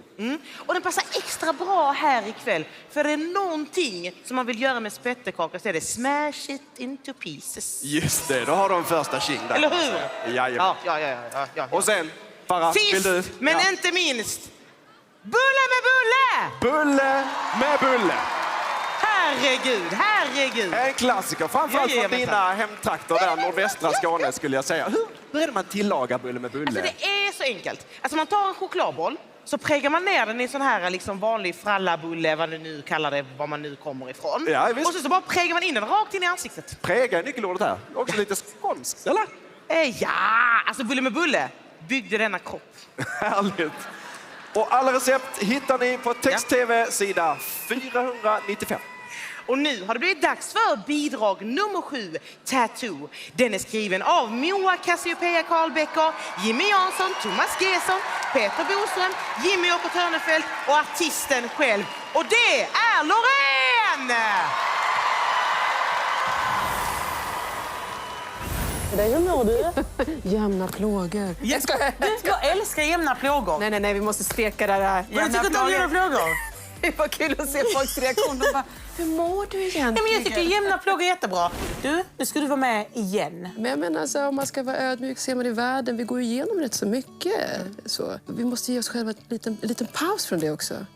Och den passar extra bra här ikväll. För det är någonting som man vill göra med spettekaka så är det smash it into pieces. Just det, då har de första tjing där. Eller hur? Jajamän. Ja. Och sen, Farah, vill du? Sist, men inte minst, bulle med bulle! Bulle med bulle. Herregud. En klassiker, framförallt från dina hemtrakter där, nordvästra Skåne skulle jag säga. Hur är det man tillagar bulle med bulle? Alltså det är så enkelt. Alltså man tar en chokladboll, så prägar man ner den i sån här liksom vanlig frallabulle, vad du nu kallar det, var man nu kommer ifrån. Ja, visst. Och så bara prägar man in den rakt in i ansiktet. Präga är nyckelordet här. Också lite skånskt, eller? Ja, alltså bulle med bulle byggde denna kropp. Härligt. Och alla recept hittar ni på Text-TV sida 495. Och nu har det blivit dags för bidrag nummer 7, Tattoo. Den är skriven av Moa Cassiopeia Karlbäcker, Jimmy Jansson, Thomas Gesson, Peter Boström, Jimmy Åker Törnefelt och artisten själv. Och det är Loreen! Hur mår du? Jämna plågor. Jag älskar jämna plågor. Nej, vi måste steka det där. Vad tycker du om jämna plågor? Det var kul att se folks reaktion. De bara, hur mår du egentligen? Nej, men jag tycker jämna plågor är jättebra. Du, nu ska du vara med igen. Men alltså, om man ska vara ödmjuk ser man i världen. Vi går igenom rätt så mycket. Så, vi måste ge oss själva en liten paus från det också.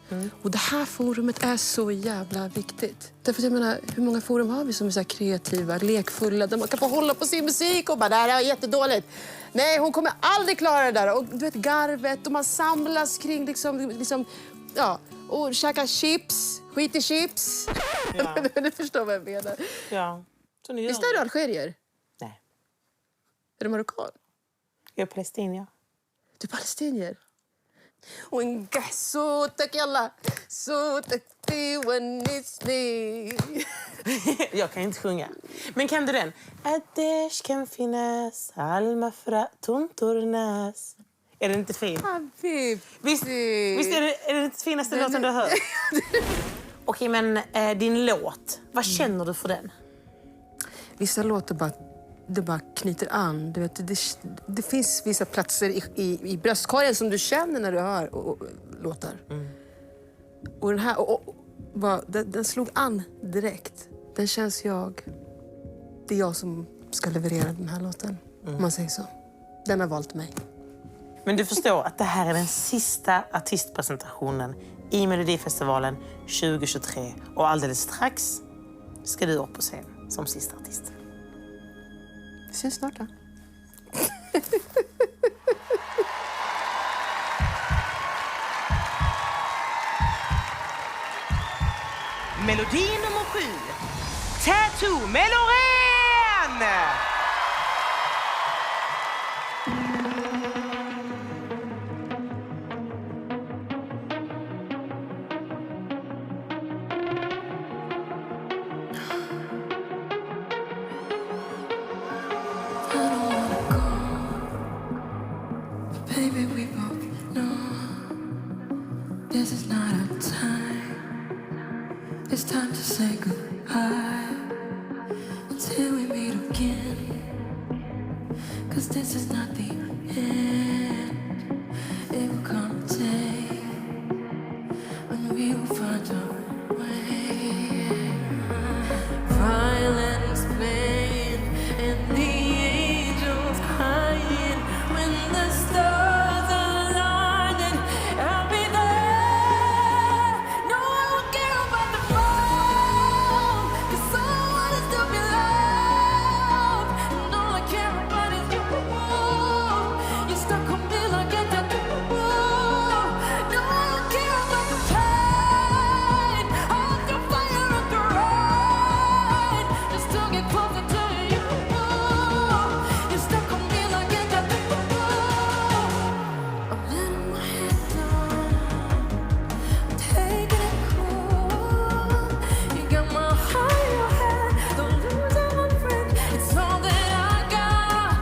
Och det här forumet är så jävla viktigt. Därför jag menar, hur många forum har vi som är så här kreativa, lekfulla, där man kan få hålla på sin musik och bara, det här är jättedåligt. Nej, hon kommer aldrig klara det där. Och du vet, garvet och man samlas kring liksom ja, och käkar chips, skit i chips. Ja. Du förstår vad jag menar. Ja. Så ni Visst är du algerier? Nej. Är du marockan? Jag är palestinier. Du är palestinier? Och en gassota kalla, så jag kan inte sjunga. Men kan du den? Adesh kan finnas, alma fra tontornas. Är det inte fint? Visst är det den finaste låten du har hört? Okej, men din låt, vad känner du för den? Vissa låtar bara knyter an. Du vet, det finns vissa platser i bröstkorgen som du känner när du hör låtar. Och den här, den slog an direkt. Den känns det är jag som ska leverera den här låten, om man säger så. Den har valt mig. Men du förstår att det här är den sista artistpresentationen i Melodifestivalen 2023. Och alldeles strax ska du upp på scen som sista artist. Vi syns snart då. Melodi nummer 7. Tattoo med Loreen! Baby, we both know this is not our time. It's time to say goodbye until we meet again. 'Cause this is not the end. It will come a day when we will find our way. Violence playing and the angels crying. When the stars align, and I'll be there. No, I don't care about the fall, 'cause someone is to be loved. And all I care about is you. You're stuck on me like a tattoo. No, I don't care about the pain. I'll do fire at the rain, just to get closer to you. You're stuck on me like a tattoo. I'm letting my head down, taking it cool. You got my heart in your hand, don't lose it, my friend. It's all that I got.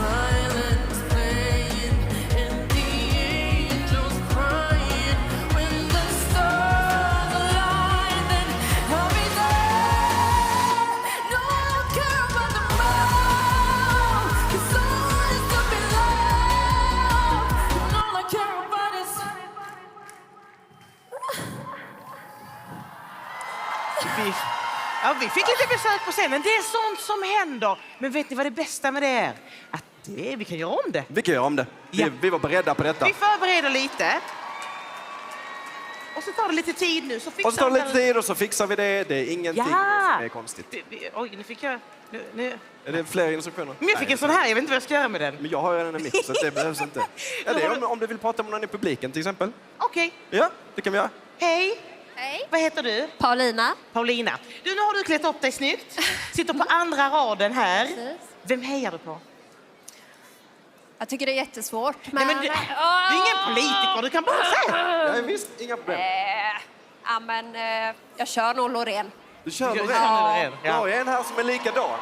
Violence playing and the angels crying. When the stars align, then I'll be there. No, I don't care about the mouth, 'cause someone is to be loved. And all I care about is Vi fick lite besök på scenen. Det är sånt som händer. Men vet ni vad det bästa med det är? Att vi kan göra om det. Vi kan göra om det. Vi var beredda på detta. Vi förbereder lite. Och så tar det lite tid nu. Så Och så tar det lite tid och så fixar vi det. Det är ingenting som är konstigt. Oj, nu fick jag... Nu. Är det fler instruktioner? Men jag fick en sån här. Jag vet inte vad jag ska göra med den. Men jag har ju en mitt, så det behövs inte. Ja, det är om du vill prata med någon i publiken till exempel. Okej. Ja, det kan vi göra. Hej. Hej. Vad heter du? Paulina. Paulina. Du, nu har du klätt upp dig snyggt. Sitter på andra raden här. Vem hejar du på? Jag tycker det är jättesvårt. Nej, men du är ingen politiker, du kan bara säga. Ja, visst, inga problem. Jag kör nog Loreen. Du kör Loreen? Loreen, ja. Jag har en här som är likadan.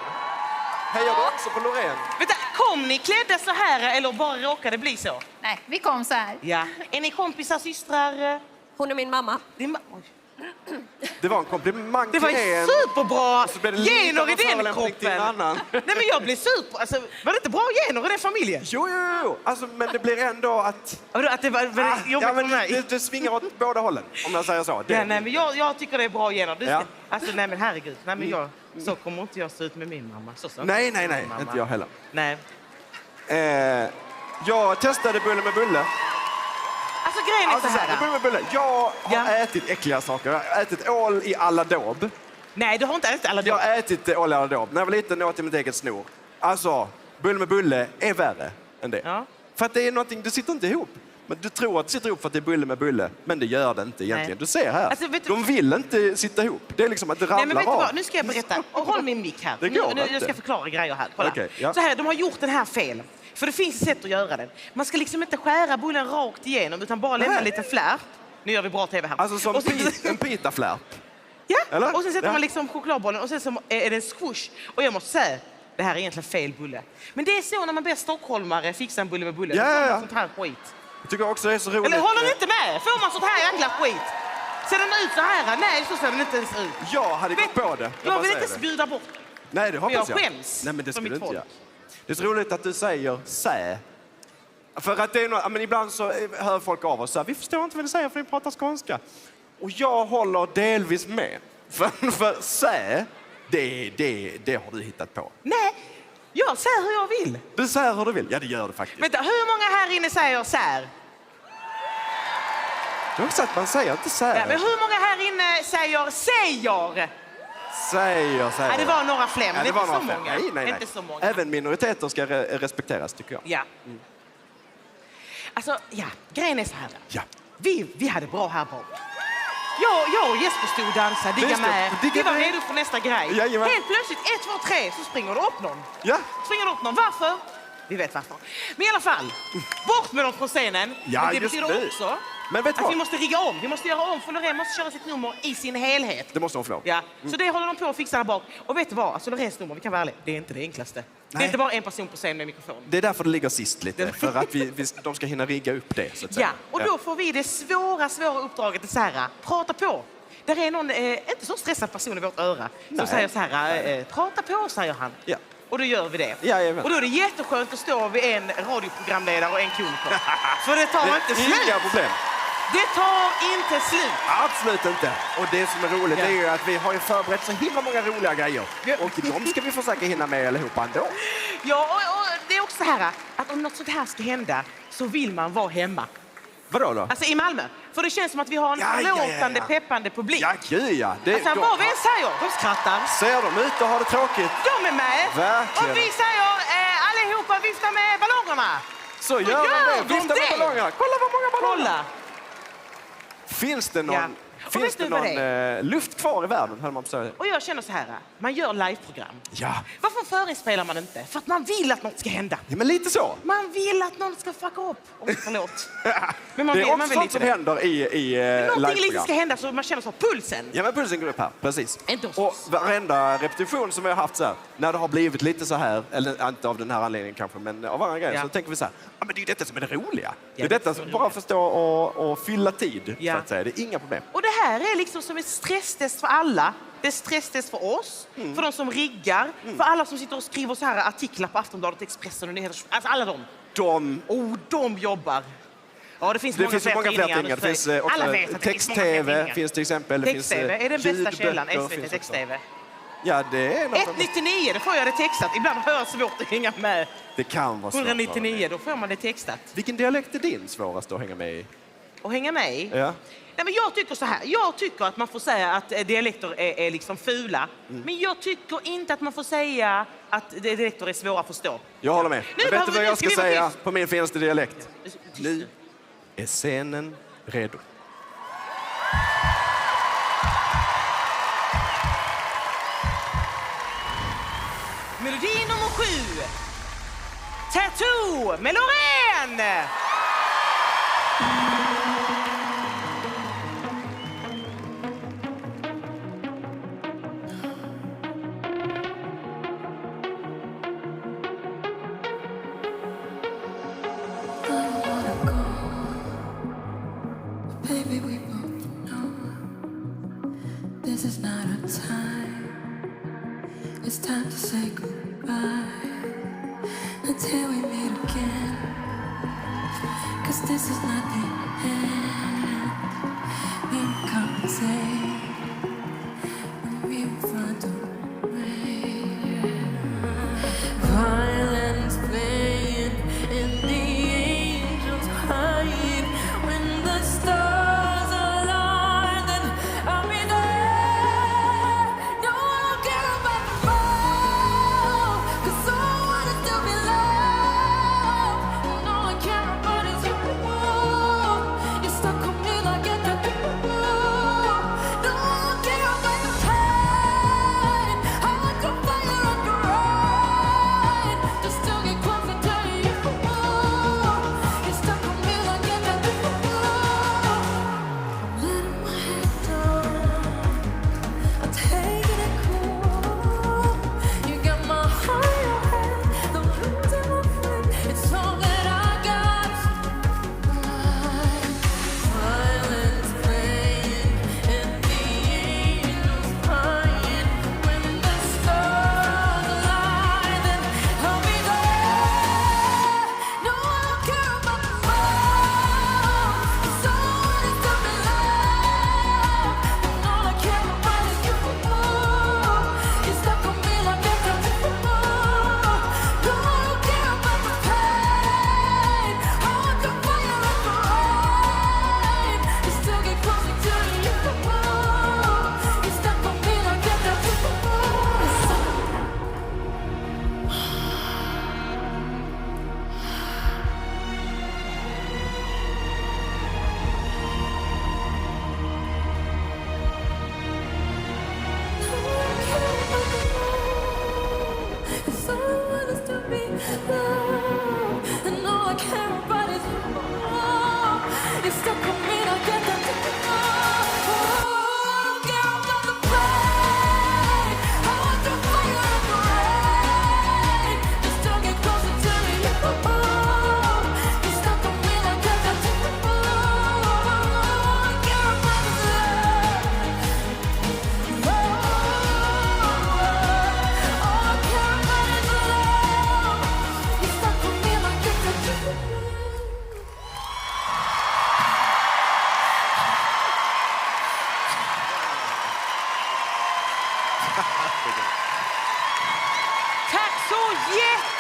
Hejar du också på Loreen? Vänta, kom ni klädda så här eller bara råkade bli så? Nej, vi kom så här. Ja. Är ni kompisar, systrar? Hon är min mamma. Det var en komplimang Det var till en. superbra Så blev det lite gener av i en den förolämpning till en kroppen. annan. Nej, men jag blev super... Alltså, var det inte bra gener i den familjen? Jo. Alltså, men det blir ändå att... Att det var jobbigt för mig. Det svingar åt båda hållen, om jag säger så. Ja, nej, men jag tycker det är bra gener. Ja. Alltså, nej men herregud. Nej, men så kommer inte jag se ut med min mamma. Så Nej, inte jag heller. Jag testade bulle med bulle. Alltså grejen är så här. Bulle med bulle. Jag har ätit äckliga saker. Jag har ätit ål i alla daub. Nej, du har inte ätit alla daub. Jag har ätit ål i alla daub. När jag var liten åt jag mitt eget snor. Alltså, bulle med bulle är värre än det. Ja. För att det är någonting, det sitter inte ihop. Men du tror att det sitter ihop för att det är bulle med bulle. Men det gör det inte egentligen. Nej. Du ser här. Alltså, de vill inte sitta ihop. Det är liksom att det ramlar Nej, men vet du av. vad? Nu ska jag berätta. Och håll min mick här. Det går nu, inte. jag ska förklara grejer här. Kolla. Okej, ja. Så här, de har gjort den här fel. För det finns ett sätt att göra den. Man ska liksom inte skära bullen rakt igenom utan bara lämna en liten flärp. Nu gör vi bra tv här. Alltså som Och så- en pitaflärp. Ja, Eller? och sen sätter Ja. man liksom chokladbollen och sen så är det en squish. Och jag måste säga, det här är egentligen fel bulle. Men det är så när man ber stockholmare fixa en bulle med bulle. Ja, Då får man ja. sånt här skit. Jag tycker också det är så roligt. Eller håller ni inte med? Får man sånt här jäkla skit? Ser den ut så här? Nej, så ser den inte ens ut. Jag hade gått på det. Jag vill bara inte säger det. bjuda bort. Nej, det hoppas jag jag. skäms Nej, men det för skulle mitt du inte folk. göra. Det är så roligt att du säger sä. För att det är men ibland så hör folk av oss så här, vi förstår inte vad ni säger för ni pratar skånska. Och jag håller delvis med. För sä, det har du hittat på. Nej, jag säger hur jag vill. Du säger hur du vill. Ja, det gör du faktiskt. Vänta, hur många här inne säger sär? Du har sagt att man säger inte sä. Ja, men hur många här inne säger säger? Säger. Ja, det var några fler, men Ja, det inte var så några fler. många. Nej. Inte så många. Även minoriteter ska respekteras, tycker jag. Ja. Alltså, grejen är så här. Ja. Vi hade bra här bak. Jag och Jesper stod och dansade, digga Just det, med. digga Vi var med. redo för nästa grej. Jajamän. Helt plötsligt, 1, 2, 3, så springer det upp någon. Ja. Springer det upp någon. Varför? Vi vet varför. Men i alla fall, bort med dem från scenen. Ja, Men det just betyder det. också Men vet du att vad? vi måste rigga om. Vi måste göra om, för Loreen måste köra sitt nummer i sin helhet. Det måste hon få lov. Ja, så det håller de på att fixa där bak. Och vet du vad? Alltså Loreens nummer, vi kan vara ärliga, det är inte det enklaste. Det är Nej. inte bara en person på scen med mikrofon. Det är därför det ligger sist lite. För att de ska hinna rigga upp det, så att säga. Ja, och då får vi det svåra uppdraget att så här, prata på. Där är någon, inte så stressad person i vårt öra, som Nej. säger så här, prata på, säger han. Ja. Och då gör vi det. Jajamän. Och då är det jätteskönt att stå vid en radioprogramledare och en komiker. För det tar inte Det är inga slut. problem. Det tar inte slut. Absolut inte. Och det som är roligt är ju att vi har ju förberett så himla många roliga grejer. Och de ska vi försöka hinna med allihopa ändå. Ja, och det är också så här att om något sånt här ska hända så vill man vara hemma. Vadå då? Alltså i Malmö. För det känns som att vi har en förlåtande, peppande publik. Ja, gud ja. Alltså vad vi än säger, de skrattar. Ser de ut och har det tråkigt? De är med. Verkligen. Och vi säger allihopa vifta med ballongerna. Så gör de det. Vifta med ballongerna. Kolla vad många ballonger. Kolla. Finns det någon, Ja. finns vet det du vad någon luft kvar i världen? Hör man på så. Och jag känner så här, man gör liveprogram. Ja. Varför förinspelar man inte? För att man vill att något ska hända. Ja, men lite så. Man vill att någon ska fucka upp. Förlåt. Men Det är man också vill sånt inte som det. händer i Någonting lite liveprogram. ska hända så man känner så pulsen. Ja, men pulsen går upp här. Precis. Inte hos Och oss. varenda repetition som vi har haft så här, när det har blivit lite så här, eller inte av den här anledningen kanske, men av andra grejer, Ja. så tänker vi så här, ja, men det är ju detta som är det roliga. Det är det är detta så som bara förstå och fylla tid, Ja. så att säga. Det är inga problem. Och det här är liksom som ett stresstest för alla. Det är stresstest för oss, för de som riggar, för alla som sitter och skriver så här artiklar på Aftonbladet, Expressen och Nyheter. Alltså alla de jobbar. Ja, det finns Det många finns ju många fler tidningar. Det finns alla också vet att det finns många fler text-tv, tidningar. finns till exempel. Det finns Text-tv är den bästa ljudböcker, källan, finns SVT också. Text-tv. Ja, det är något. 199, då får jag det textat. Ibland har jag svårt att hänga med. Det kan vara svårt. 199, då får man det textat. Vilken dialekt är din svårast att hänga med i? Och hänga med i? Ja. Nej, men jag tycker så här. Jag tycker att man får säga att dialekter är liksom fula. Men jag tycker inte att man får säga att dialekter är svåra att förstå. Jag håller med. Nu Vet behöver du vad vi- jag ska ska vi vara säga tyst? på min finaste dialekt? Nu är scenen redo. Melodi nummer 7. Tattoo med Loreen! Baby, we both know this is not our time. It's time to say goodbye until we meet again. 'Cause this is not the end. We will compensate and we will find a way. Violence playing in the angels hide. When the stars align, then I'll be there. No one will care about the fall, 'cause all I want is to be loved. And all I care about is you. You're stuck on me like a tattoo.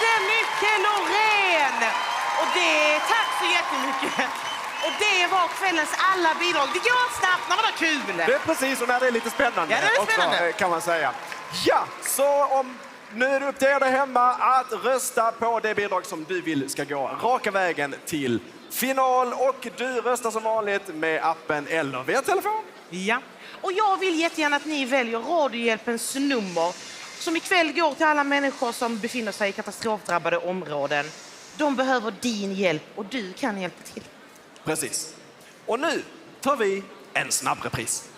jättemycket, Loreen! Och det, tack så jättemycket. Och det var kvällens alla bidrag. Det går snabbt när man har kul. Det är precis, och när det är lite spännande, ja, det är spännande. också, kan man säga. Ja, så nu är det upp till er där hemma att rösta på det bidrag som du vill ska gå raka vägen till final. Och du röstar som vanligt med appen eller via telefon. Ja, och jag vill jättegärna att ni väljer Radiohjälpens nummer som ikväll går till alla människor som befinner sig i katastrofdrabbade områden. De behöver din hjälp och du kan hjälpa till. Precis. Och nu tar vi en snabb repris.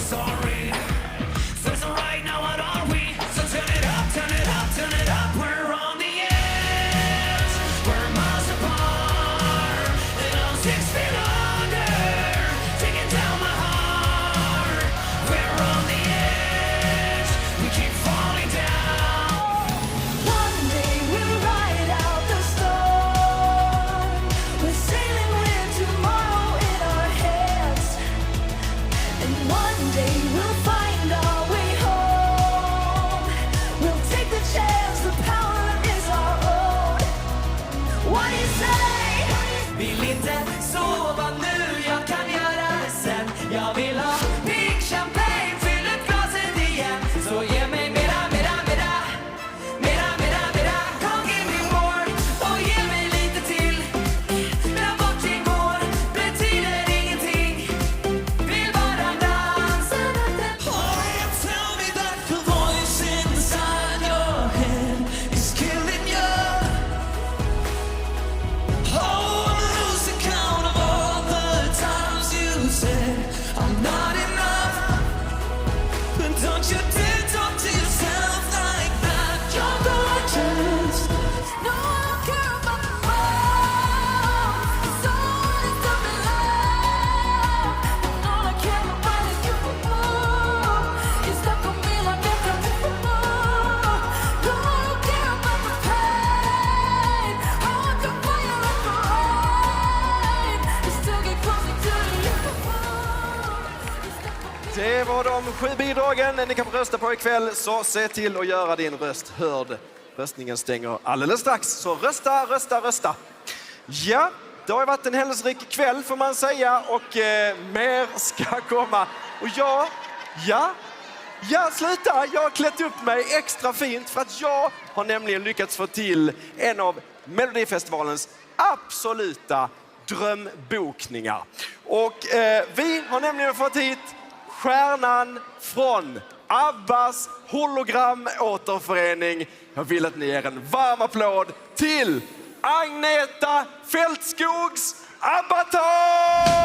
Sorry. So right now, what are we? So turn it up, turn it up, turn it up. We're on the edge. We're miles apart. And I'm 6 feet under. Taking down my heart. We're on the edge. We keep falling down. One day we'll ride out the storm. We're sailing with tomorrow in our heads. And one day we'll find our way home. We'll take the chance, the power is our own. What do you say? Vill inte sova nu, jag kan göra det sen. Jag vill ha pink champagne, fyll upp glaset igen. Så ge mig mera, mera, mera. Mera, mera, mera. Come give me more. Och ge mig lite till. Glöm bort igår, betyder ingenting. Vill bara dansa natten. Oh, you tell me that the voice inside your head is killing you. Oh, I'm losing count of all the times you said I'm not enough. But don't you dare talk to yourself like that. You're gorgeous. No, I don't care about the love. It's all is up in love. And all I care about is you. You're stuck on me like a tattoo. No, I don't care about the pain. I want the fire like the rain. You still get closer to you. Det var de 7 bidragen ni kan få rösta på ikväll, så se till att göra din röst hörd. Röstningen stänger alldeles strax, så rösta, rösta, rösta. Ja, det har varit en händelserik kväll får man säga, och mer ska komma. Och sluta! Jag har klätt upp mig extra fint för att jag har nämligen lyckats få till en av Melodifestivalens absoluta drömbokningar. Och vi har nämligen fått hit stjärnan från Abbas hologramåterförening. Jag vill att ni ger en varm applåd till Agneta Fältskogs Abbatar!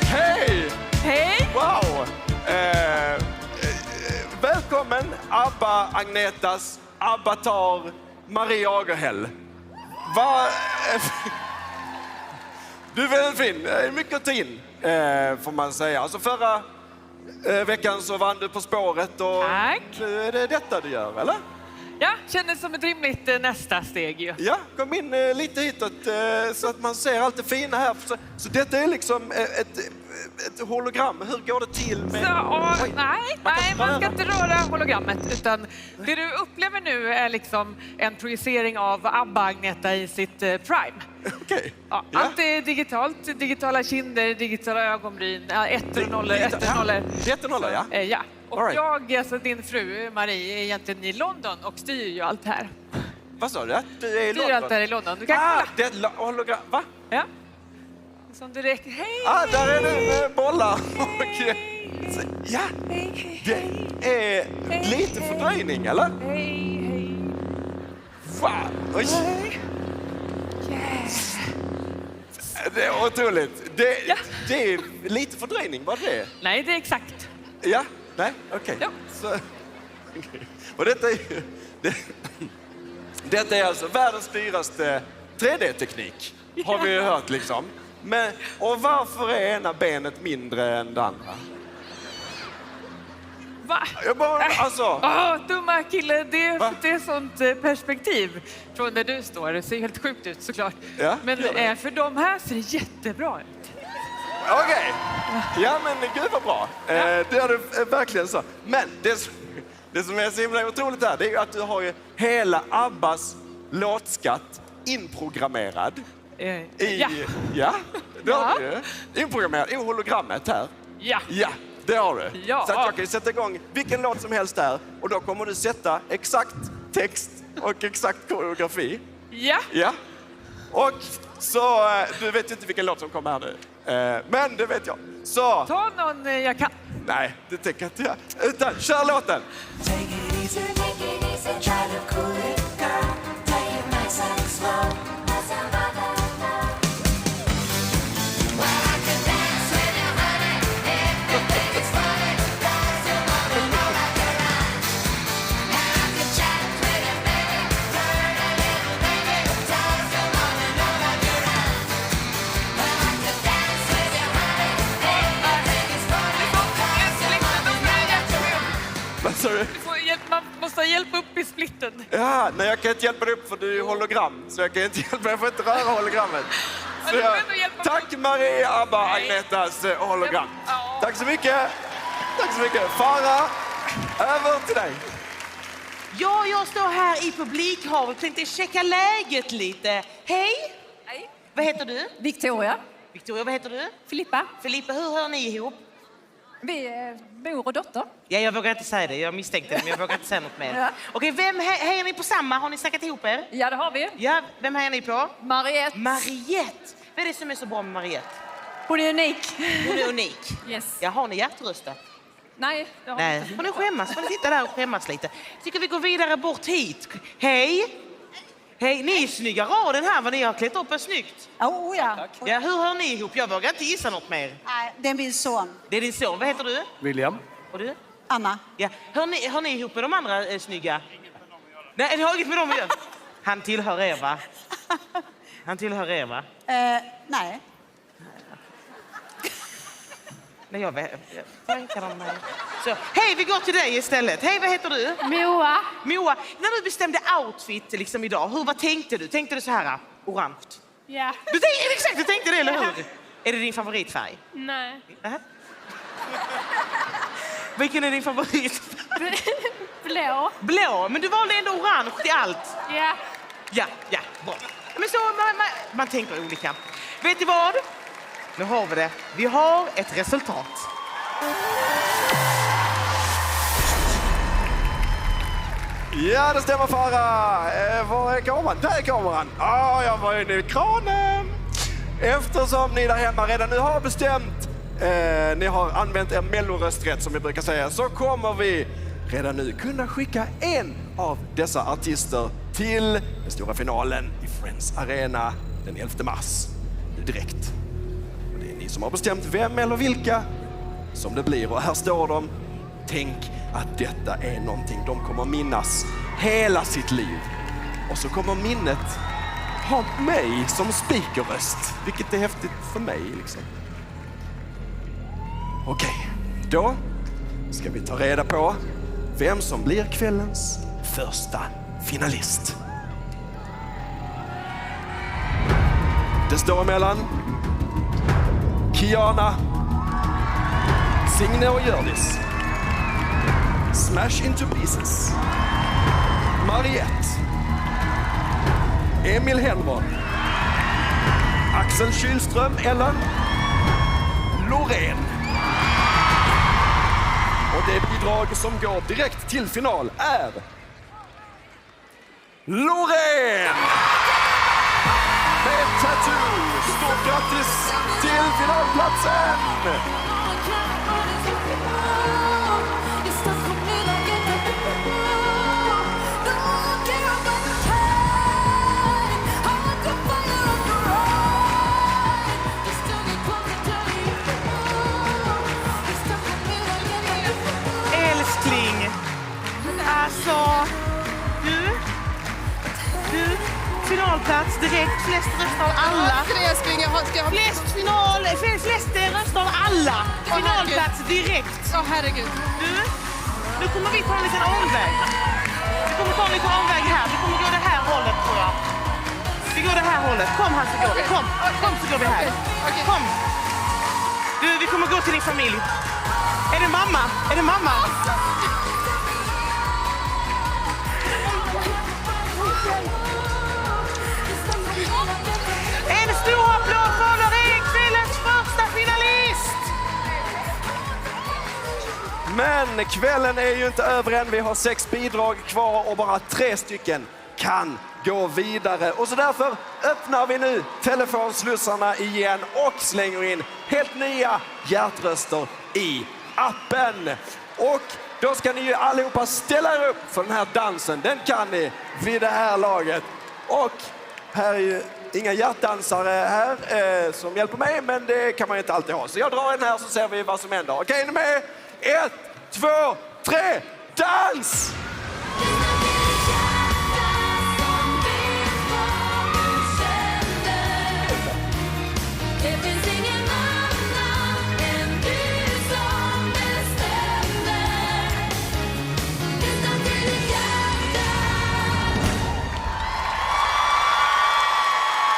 Hej! Hej! Wow! Välkommen Agnetas Abbatar Maria Agerhäll. Du är väldigt fin. Mycket att ta in, får man säga. Alltså förra veckan så vann du På spåret och Tack. Nu är det detta du gör, eller? Ja, kändes som ett rimligt nästa steg ju. Ja, kom in lite hitåt så att man ser allt det fina här. Så detta är liksom ett hologram. Hur går det till med... Nej, man ska inte röra hologrammet, utan det du upplever nu är liksom en projicering av Abba Agneta i sitt prime. Okej. Ja, allt är digitalt, digitala kinder, digitala ögonbryn, ettor och nollor, ettor och nollor. Ettor och nollor, ja. Ja. Och All right. jag, alltså din fru Marie, är egentligen i London och styr ju allt här. Vad sa du? Du är i Styr London? allt här i London. Du kan kolla. Det är hologram. Va? Ja. Som direkt, hej! Där är det bollar. Ja, det är lite fördröjning, eller? Hej. Fan, oj. Det är otroligt. Det är lite fördröjning, vad det är? Nej, det är exakt. Ja, nej, okej. Ja. Och detta är alltså världens dyraste 3D-teknik, har vi ju hört liksom. Men, och varför är ena benet mindre än det andra? Va? Jag bara, alltså... Dumma kille, det är sånt perspektiv från där du står. Det ser helt sjukt ut såklart. Ja, men för de här ser det jättebra ut. Okej. Ja, men gud vad bra. Det är det verkligen så. Men det som är så himla otroligt här, det är ju att du har ju hela Abbas låtskatt inprogrammerad. Det har du ju. Inprogrammerad i hologrammet här. Ja, det har du. Ja. Så att jag kan sätta igång vilken låt som helst där och då kommer du sätta exakt text och exakt koreografi. Ja. Och så, du vet inte vilken låt som kommer här nu. Men det vet jag. Så... Ta någon jag kan. Nej, det tänker inte jag. Utan, kör låten! Man måste hjälpa upp i splitten. Ja, nej, jag kan inte hjälpa dig upp för du är hologram. Så jag kan inte hjälpa dig, jag får inte röra hologrammet. Så tack Maria, Abba, Agnetas hologram. Tack så mycket. Tack så mycket. Farah, över till dig. Ja, jag står här i publikhavet och tänkte checka läget lite. Hej! Hej. Vad heter du? Victoria. Victoria, vad heter du? Filippa. Filippa, hur hör ni ihop? Vi är mor och dotter. Ja, jag vågar inte säga det. Jag misstänkte det, men jag vågar inte säga något mer. Ja. Okej, vem hejar ni på samma? Har ni snackat ihop er? Ja, det har vi. Ja, vem hejar ni på? Mariette. Mariette. Vad är det som är så bra med Mariette? Hon är unik. Hon är unik? Yes. Ja, har ni hjärtröstat? Nej, det har vi Nej. inte. Får ni skämmas? Får ni sitta där och skämmas lite? Tycker vi går vidare bort hit. Hej! Hej, ni är snygga raden här, vad ni har klätt upp er snyggt. Oh, ja. Ja, hur hör ni ihop? Jag vågar inte gissa något mer. Nej, det är min son. Det är din son. Vad heter du? William. Och du? Anna. Ja. Hör ni ihop med de andra snygga? Nej, det har inget med dem att göra. Han tillhör er, va? Han tillhör er, va? Nej. Nej, jag tankar om mig. Så, hej, vi går till dig istället. Hej, vad heter du? Moa. Moa, när du bestämde outfit liksom idag, vad tänkte du? Tänkte du så här, orange? Ja. Du tänkte det, eller hur? Är det din favoritfärg? Nej. Vilken är din favorit? Blå. Blå, men du valde ändå orange till allt. Ja. Ja, bra. Men så, man tänker olika. Vet du vad? Nu har vi det. Vi har ett resultat. Ja, det stämmer, Farah. Var är kameran? Där är kameran. Jag var inne i kranen. Eftersom ni där hemma redan nu har bestämt, ni har använt er mellorösträtt som vi brukar säga, så kommer vi redan nu kunna skicka en av dessa artister till den stora finalen i Friends Arena den 11 mars. Direkt. Och det är ni som har bestämt vem eller vilka som det blir. Och här står de. Tänk att detta är någonting de kommer minnas hela sitt liv. Och så kommer minnet ha mig som speakerröst, vilket är häftigt för mig liksom. Okej, då ska vi ta reda på vem som blir kvällens första finalist. Det står mellan Kiana, Signe och Hjördis, Smash Into Pieces, Mariette, Emil Henron, Axel Kylström eller Loreen. Och det bidrag som går direkt till final är Loreen med Tattoos. Stort grattis till finalplatsen! Älskling, alltså, du, finalplats direkt, flest röster av alla. Flest röster av alla. Finalplats direkt. Åh, herregud. Du, nu kommer vi ta en liten omväg. Vi kommer ta en liten omväg här. Vi kommer gå det här hållet, tror jag. Vi går det här hållet. Kom här så går vi. Kom så går vi här. Kom. Du, vi kommer gå till din familj. Är det mamma? Är det mamma? En stor applåd för Loreen, kvällens första finalist! Men kvällen är ju inte över än. Vi har 6 bidrag kvar och bara 3 stycken kan gå vidare. Och så därför öppnar vi nu telefonslussarna igen och slänger in helt nya hjärtröster i appen. Och då ska ni ju allihopa ställa er upp för den här dansen. Den kan ni vid det här laget. Och här är ju inga hjärtdansare här som hjälper mig, men det kan man inte alltid ha. Så jag drar den här så ser vi vad som händer. Okej, är ni med? 1, 2, 3, dans!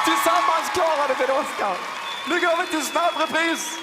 Tillsammans klarade vi det, Oskar. Nu går vi till snabb repris.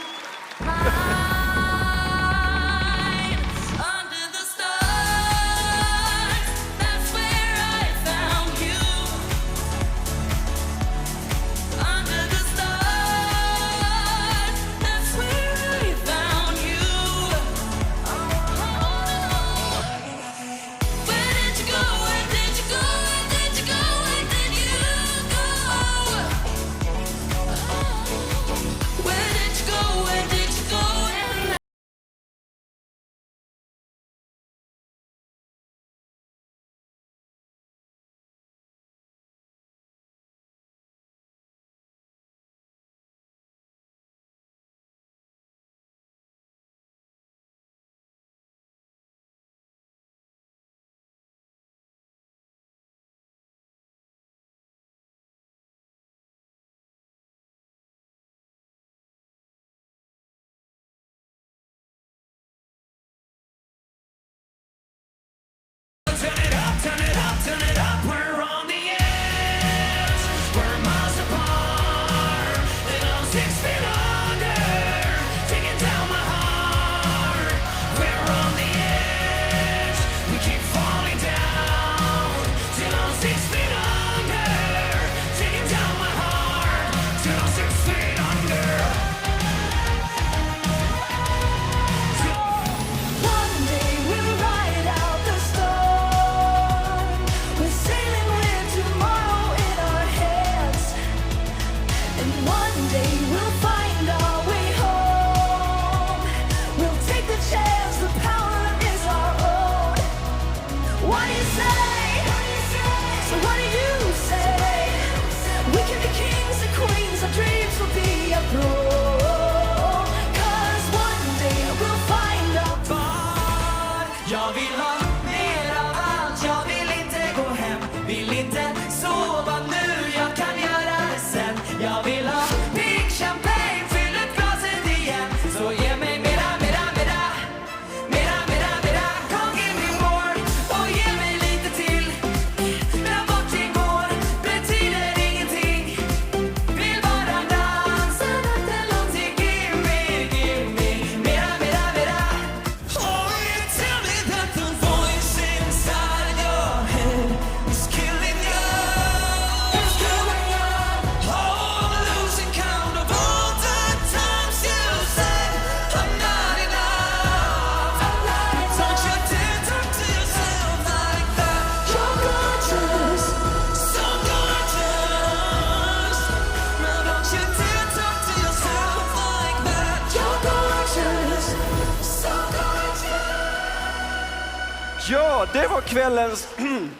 Ja, det var kvällens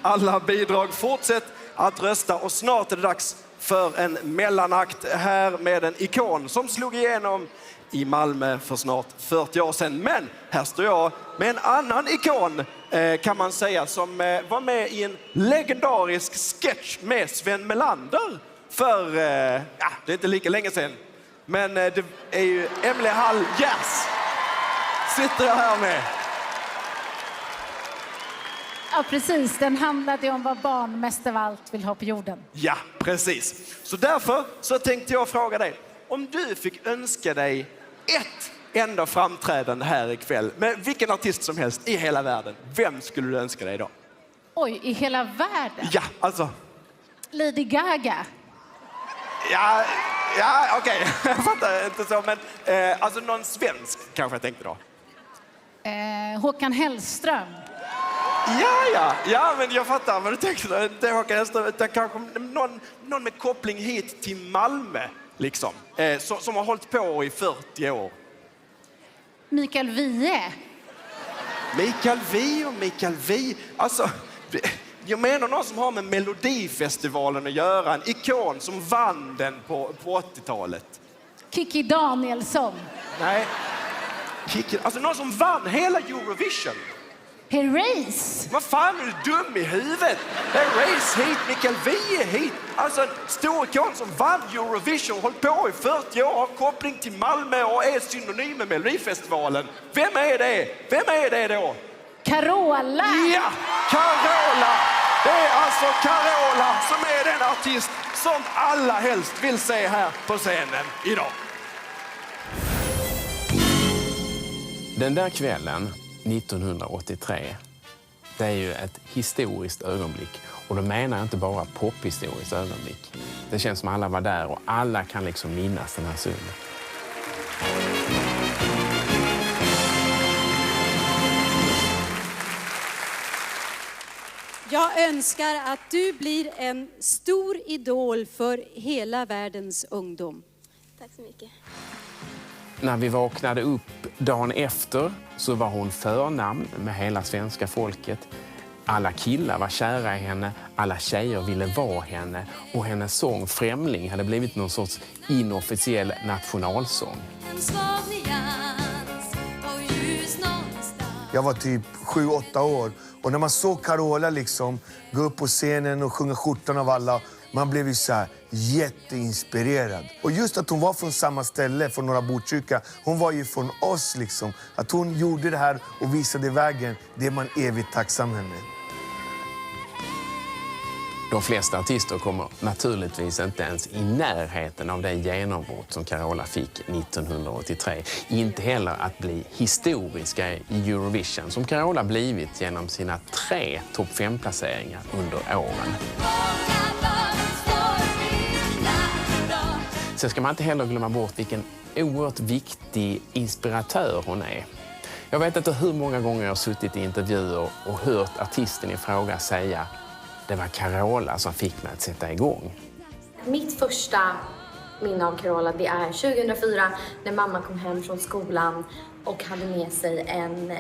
alla bidrag. Fortsätt att rösta och snart är det dags för en mellanakt här med en ikon som slog igenom i Malmö för snart 40 år sedan. Men här står jag med en annan ikon kan man säga som var med i en legendarisk sketch med Sven Melander för, det är inte lika länge sedan. Men det är ju Emily Hall Gers. Sitter jag här med. Ja, precis. Den handlade om vad barn mest av allt vill ha på jorden. Ja, precis. Så därför så tänkte jag fråga dig. Om du fick önska dig ett enda framträdande här ikväll med vilken artist som helst i hela världen, vem skulle du önska dig då? Oj, i hela världen? Ja, alltså. Lady Gaga. Ja, okej. Jag fattar inte så, men alltså någon svensk kanske jag tänkte då. Håkan Hellström. Ja, men jag fattar vad du tänkte. Det Håkan Hellström, utan kanske någon med koppling hit till Malmö, liksom. Som har hållit på i 40 år. Mikael Wiehe. Mikael Wiehe. Alltså, jag menar någon som har med Melodifestivalen att göra. En ikon som vann den på 80-talet. Kikki Danielsson. Nej. Alltså någon som vann hela Eurovision. Herreys. Vad fan, är du dum i huvudet? Herreys hit, Mikael Wiehe hit. Alltså en stor ikon som vann Eurovision, hållit på i 40 år, har koppling till Malmö och är synonym med Melodifestivalen. Vem är det då? Carola. Ja, Carola. Det är alltså Carola som är den artist som alla helst vill se här på scenen idag. Den där kvällen 1983, det är ju ett historiskt ögonblick. Och då menar jag inte bara pophistoriskt ögonblick. Det känns som alla var där och alla kan liksom minnas den här stunden. Jag önskar att du blir en stor idol för hela världens ungdom. Tack så mycket. När vi vaknade upp dagen efter så var hon förnamn med hela svenska folket. Alla killar var kära i henne, alla tjejer ville vara henne och hennes sång Främling hade blivit någon sorts inofficiell nationalsång. Jag var typ 7-8 år och när man såg Carola liksom gå upp på scenen och sjunga skjortan av alla, man blev ju så här jätteinspirerad. Och just att hon var från samma ställe, från Norra Botkyrka, hon var ju från oss liksom. Att hon gjorde det här och visade vägen, det är man evigt tacksam henne. De flesta artister kommer naturligtvis inte ens i närheten av det genombrott som Carola fick 1983. Inte heller att bli historiska i Eurovision som Carola blivit genom sina 3 topp 5-placeringar under åren. Sen ska man inte heller glömma bort vilken oerhört viktig inspiratör hon är. Jag vet inte hur många gånger jag har suttit i intervjuer och hört artisten i fråga säga det var Carola som fick mig att sätta igång. Mitt första minne av Carola, det är 2004 när mamma kom hem från skolan och hade med sig en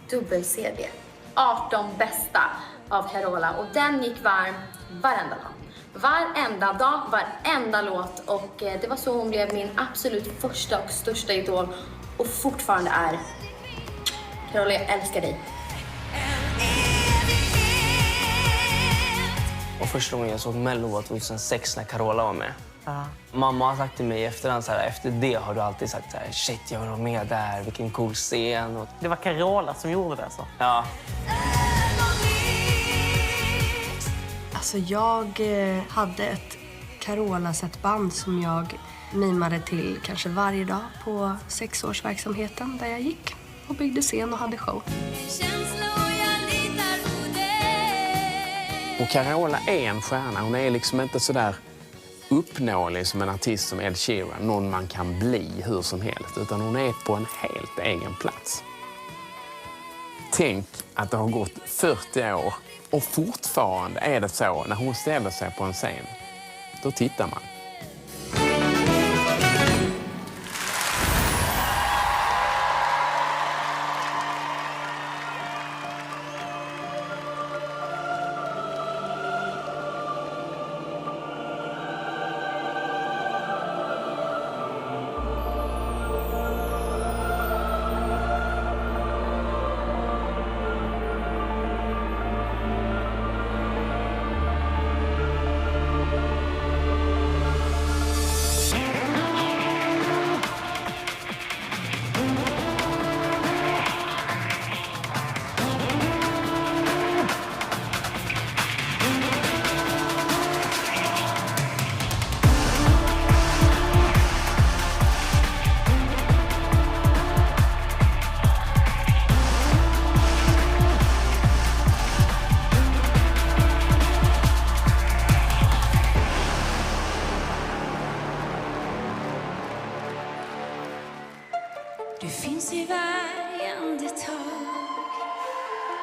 dubbel-CD. 18 bästa av Carola och den gick varm varenda dag. Varenda dag, varenda låt och det var så hon blev min absolut första och största idol och fortfarande är. Carola, jag älskar dig. Och första gången jag såg Mello var 2006 när Carola var med. Mamma har sagt till mig i efterhand så här, efter det har du alltid sagt så här, shit jag vill vara med där, vilken cool scen. Och... Det var Carola som gjorde det alltså? Ja. Alltså jag hade ett Carola-sättband som jag mimade till kanske varje dag på 6-årsverksamheten där jag gick och byggde scen och hade show. Och Carola är en stjärna. Hon är liksom inte så där uppnåelig som en artist som Ed Sheeran. Någon man kan bli hur som helst. Utan hon är på en helt egen plats. Tänk att det har gått 40 år och fortfarande är det så när hon ställer sig på en scen. Då tittar man.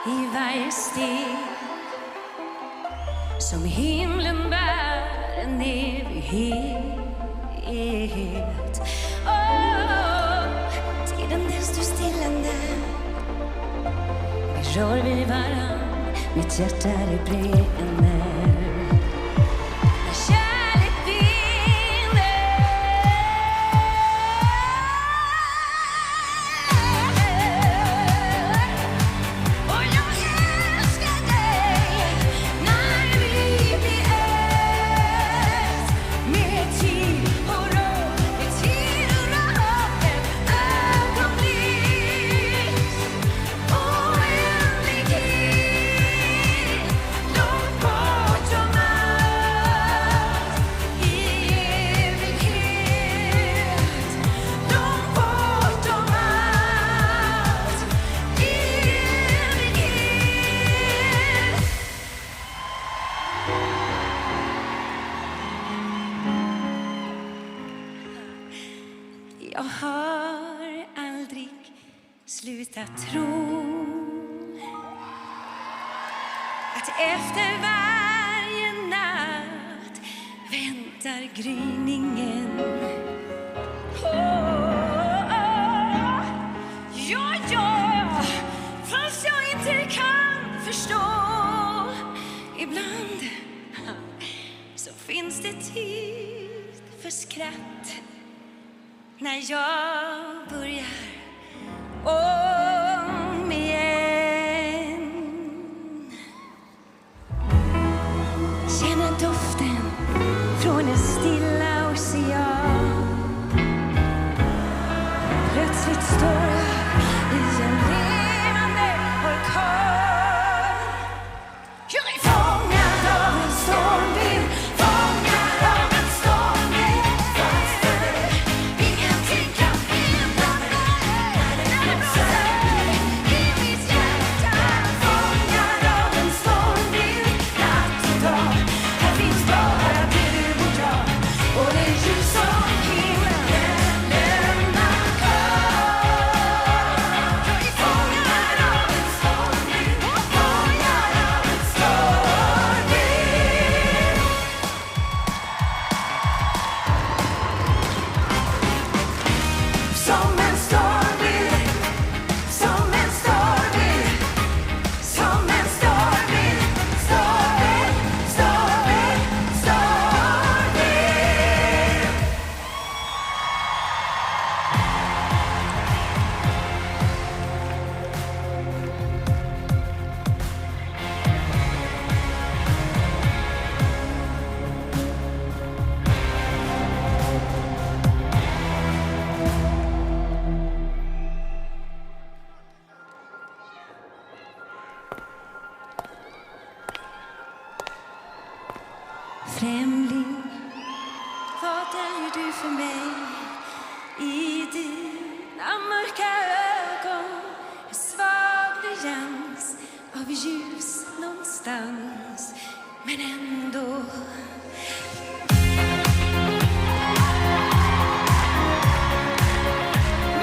i varje steg som himlen bär en evighet. Tiden den står stillande. Vi rör vid varann, mitt hjärta det bränner. Kärlek vinner. Och jag älskar dig när vi blir ett. Med tid och ro, med tid och ro. Ett ögonblick, oändlighet. Långt bortom allt, i evighet. Långt bortom allt, i evighet. Jag har aldrig slutat tro att efter varje natt väntar gryningen. Ja, fast jag inte kan förstå. Ibland så finns det tid för skratt när jag börjar om igen. Känner doften från en stilla ocean. Plötsligt står jag i en levande orkan. Jag är fångad av en stormvind, fångad av en stormvind. Ingenting kan hindra mig när det blåser i mitt hjärta. Fångad av en stormvind, natt och dag. Här finns bara du och jag, och det ljus som himlen lämnar kvar. Jag är fångad av en stormvind, fångad av en stormvind. Som en stormvind, som en stormvind, som en stormvind, stormvind, stormvind, stormvind. Främling, vad är du för mig? I dina mörka ögon en svag briljans av ljus någonstans, men ändå.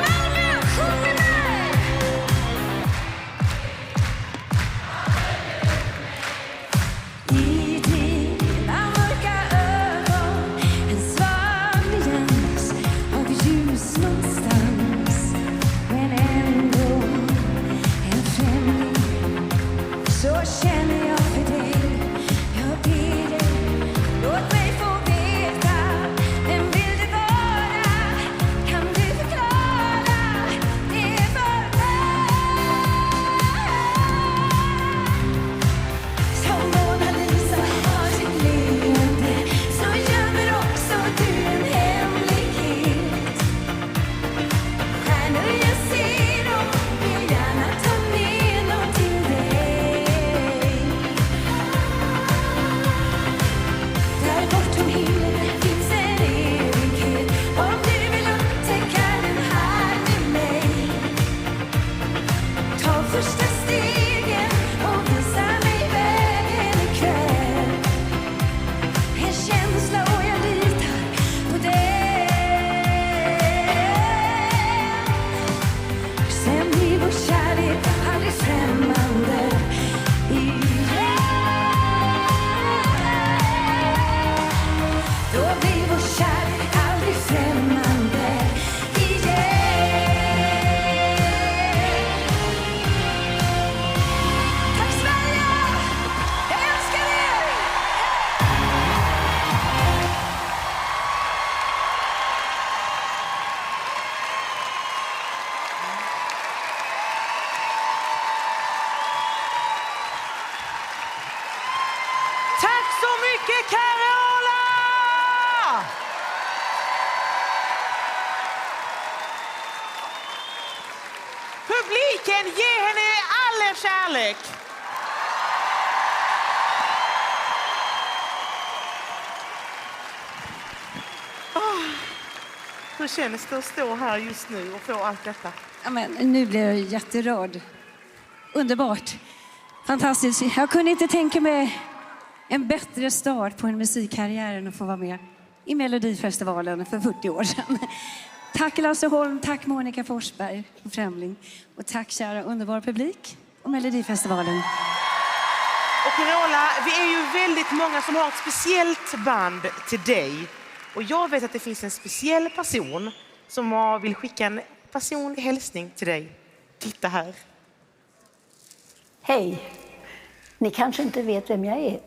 Malmö, sjung med mig! I dina mörka ögon en svag briljans av ljus någonstans, men ändå en främling. Så känner jag för dig. Jag ber dig, låt mig få veta. Vem vill du vara? Kan du förklara det för mig? Som Mona Lisa har sitt leende, så gömmer också du en hemlighet. Stjärnor jag ser och vill gärna ta med någon till dig. mycket, Carola! Publiken, ge henne all er kärlek! Hur känns det att stå här just nu och få allt detta? Ja, men nu blir jag jätterörd. Underbart. Fantastiskt. Jag kunde inte tänka mig en bättre start på en musikkarriär än att få vara med i Melodifestivalen för 40 år sedan. Tack Lasse Holm, tack Monica Forsberg och Främling. Och tack kära underbar publik och Melodifestivalen. Och Carola, vi är ju väldigt många som har ett speciellt band till dig. Och jag vet att det finns en speciell person som vill skicka en personlig hälsning till dig. Titta här. Hej! Ni kanske inte vet vem jag är.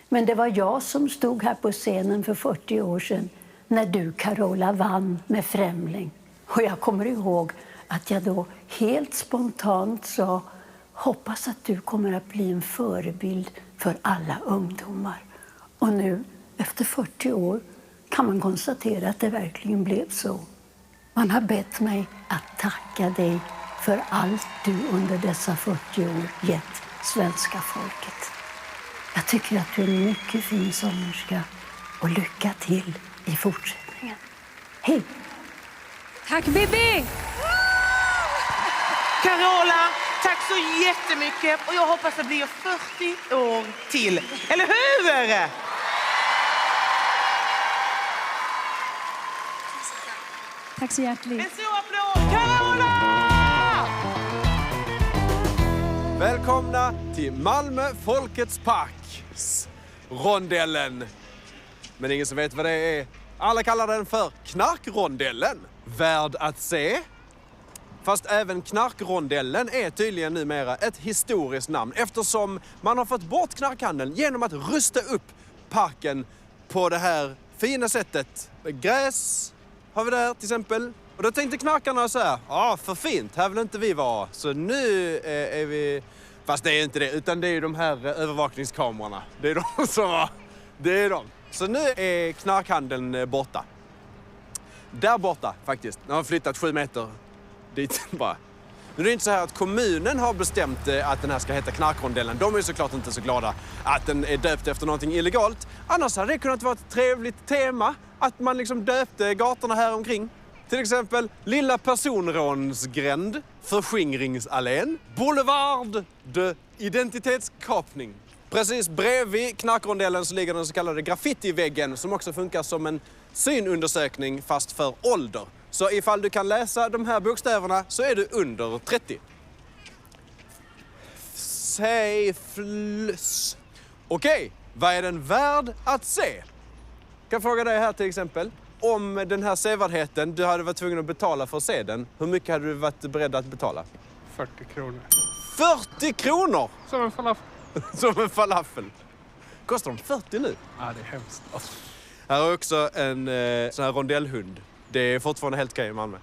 Men det var jag som stod här på scenen för 40 år sedan när du, Carola, vann med Främling. Och jag kommer ihåg att jag då helt spontant sa: hoppas att du kommer att bli en förebild för alla ungdomar. Och nu, efter 40 år, kan man konstatera att det verkligen blev så. Man har bett mig att tacka dig för allt du under dessa 40 år gett svenska folket. Jag tycker att du är en mycket fin sångerska och lycka till i fortsättningen. Hej! Tack Bibi! Carola, tack så jättemycket. Och jag hoppas det blir 40 år till. Eller hur? Tack så hjärtligt. En stor applåd, Carola! Välkomna till Malmö Folkets Parks rondellen. Men ingen som vet vad det är. Alla kallar den för knarkrondellen. Värd att se. Fast även knarkrondellen är tydligen numera ett historiskt namn eftersom man har fått bort knarkhandeln genom att rusta upp parken på det här fina sättet. Gräs har vi där till exempel. Och då tänkte knarkarna så här: för fint, här vill inte vi vara. Så nu är vi... Fast det är inte det, utan det är ju de här övervakningskamerorna. Det är de som var... Det är de. Så nu är knarkhandeln borta. Där borta faktiskt. De har flyttat 7 meter dit bara. Nu är det inte så här att kommunen har bestämt att den här ska heta knarkrondellen. De är såklart inte så glada att den är döpt efter någonting illegalt. Annars hade det kunnat vara ett trevligt tema att man liksom döpte gatorna här omkring. Till exempel Lilla personrånsgränd, Förskingringsallén, Boulevard de identitetskapning. Precis bredvid knarkrondellen så ligger den så kallade graffitiväggen som också funkar som en synundersökning fast för ålder. Så ifall du kan läsa de här bokstäverna så är du under 30. Säg flus. Okej, vad är den värd att se? Jag kan fråga dig här till exempel. Om den här sevärdheten, du hade varit tvungen att betala för att se den. Hur mycket hade du varit beredd att betala? 40 kronor. 40 kronor? Som en falafel. Som en falafel. Kostar de 40 nu? Ja, det är hemskt. Här är också en sån här rondellhund. Det är fortfarande helt okej i Malmö.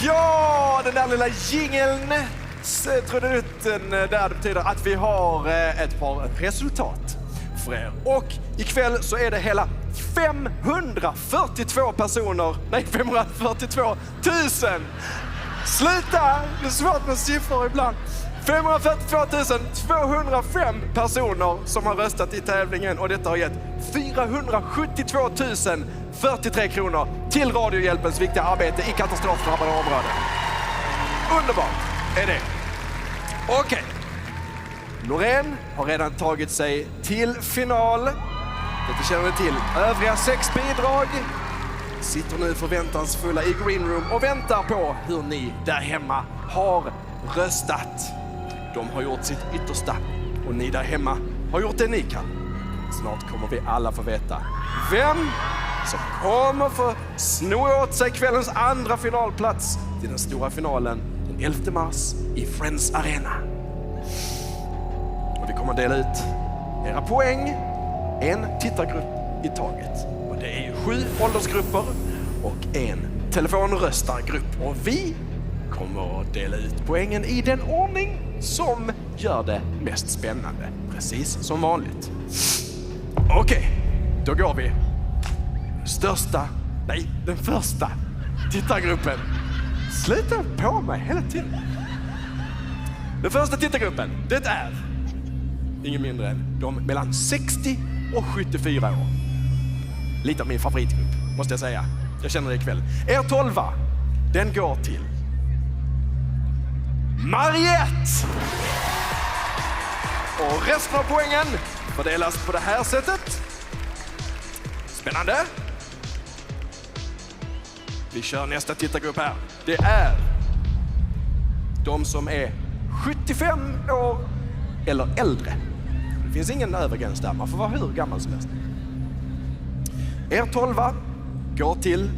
Ja, den där lilla jingeln. Trudelutten där, det betyder att vi har ett par resultat för er. Och ikväll så är det hela 542 personer, nej 542 000. Sluta, det är svårt med siffror ibland. 542 205 personer som har röstat i tävlingen och detta har gett 472 043 kronor till Radiohjälpens viktiga arbete i katastrofdrabbade områden. Underbart är det. Okej. Norén har redan tagit sig till final. Detta känner ni till. Övriga 6 bidrag sitter nu förväntansfulla i green room och väntar på hur ni där hemma har röstat. De har gjort sitt yttersta och ni där hemma har gjort det ni kan. Snart kommer vi alla få veta vem som kommer få sno åt sig kvällens andra finalplats till den stora finalen den 11 mars i Friends Arena. Och vi kommer att dela ut era poäng, en tittargrupp i taget. Och det är ju 7 åldersgrupper och en telefonröstargrupp. Och vi kommer att dela ut poängen i den ordning som gör det mest spännande. Precis som vanligt. Okej, då går vi. Den första tittargruppen. Sluta på mig hela tiden. Den första tittargruppen, det är ingen mindre än de mellan 60 och 74 år. Lite av min favoritgrupp, måste jag säga. Jag känner det ikväll. Er 12, den går till Mariette! Och resten av poängen fördelas på det här sättet. Spännande. Vi kör nästa tittargrupp här. Det är de som är 75 år eller äldre. Det finns ingen övergräns där. Man får vara hur gammal som helst. Er 12 går till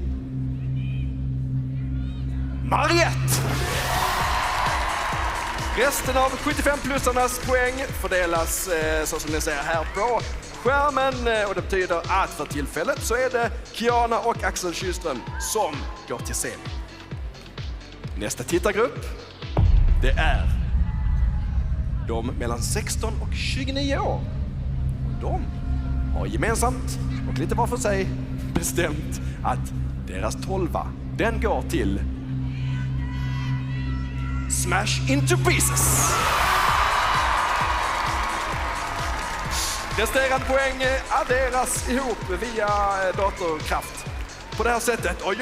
Mariette. Resten av 75-plussarnas poäng fördelas så som ni ser här på skärmen. Och det betyder att för tillfället så är det Kiana och Axel Kyström som går till semi. Nästa tittargrupp, det är de mellan 16 och 29 år. De har gemensamt och lite var för sig bestämt att deras 12, den går till Smash Into Pieces. Resterande poäng adderas ihop via datorkraft. På det här sättet, oj,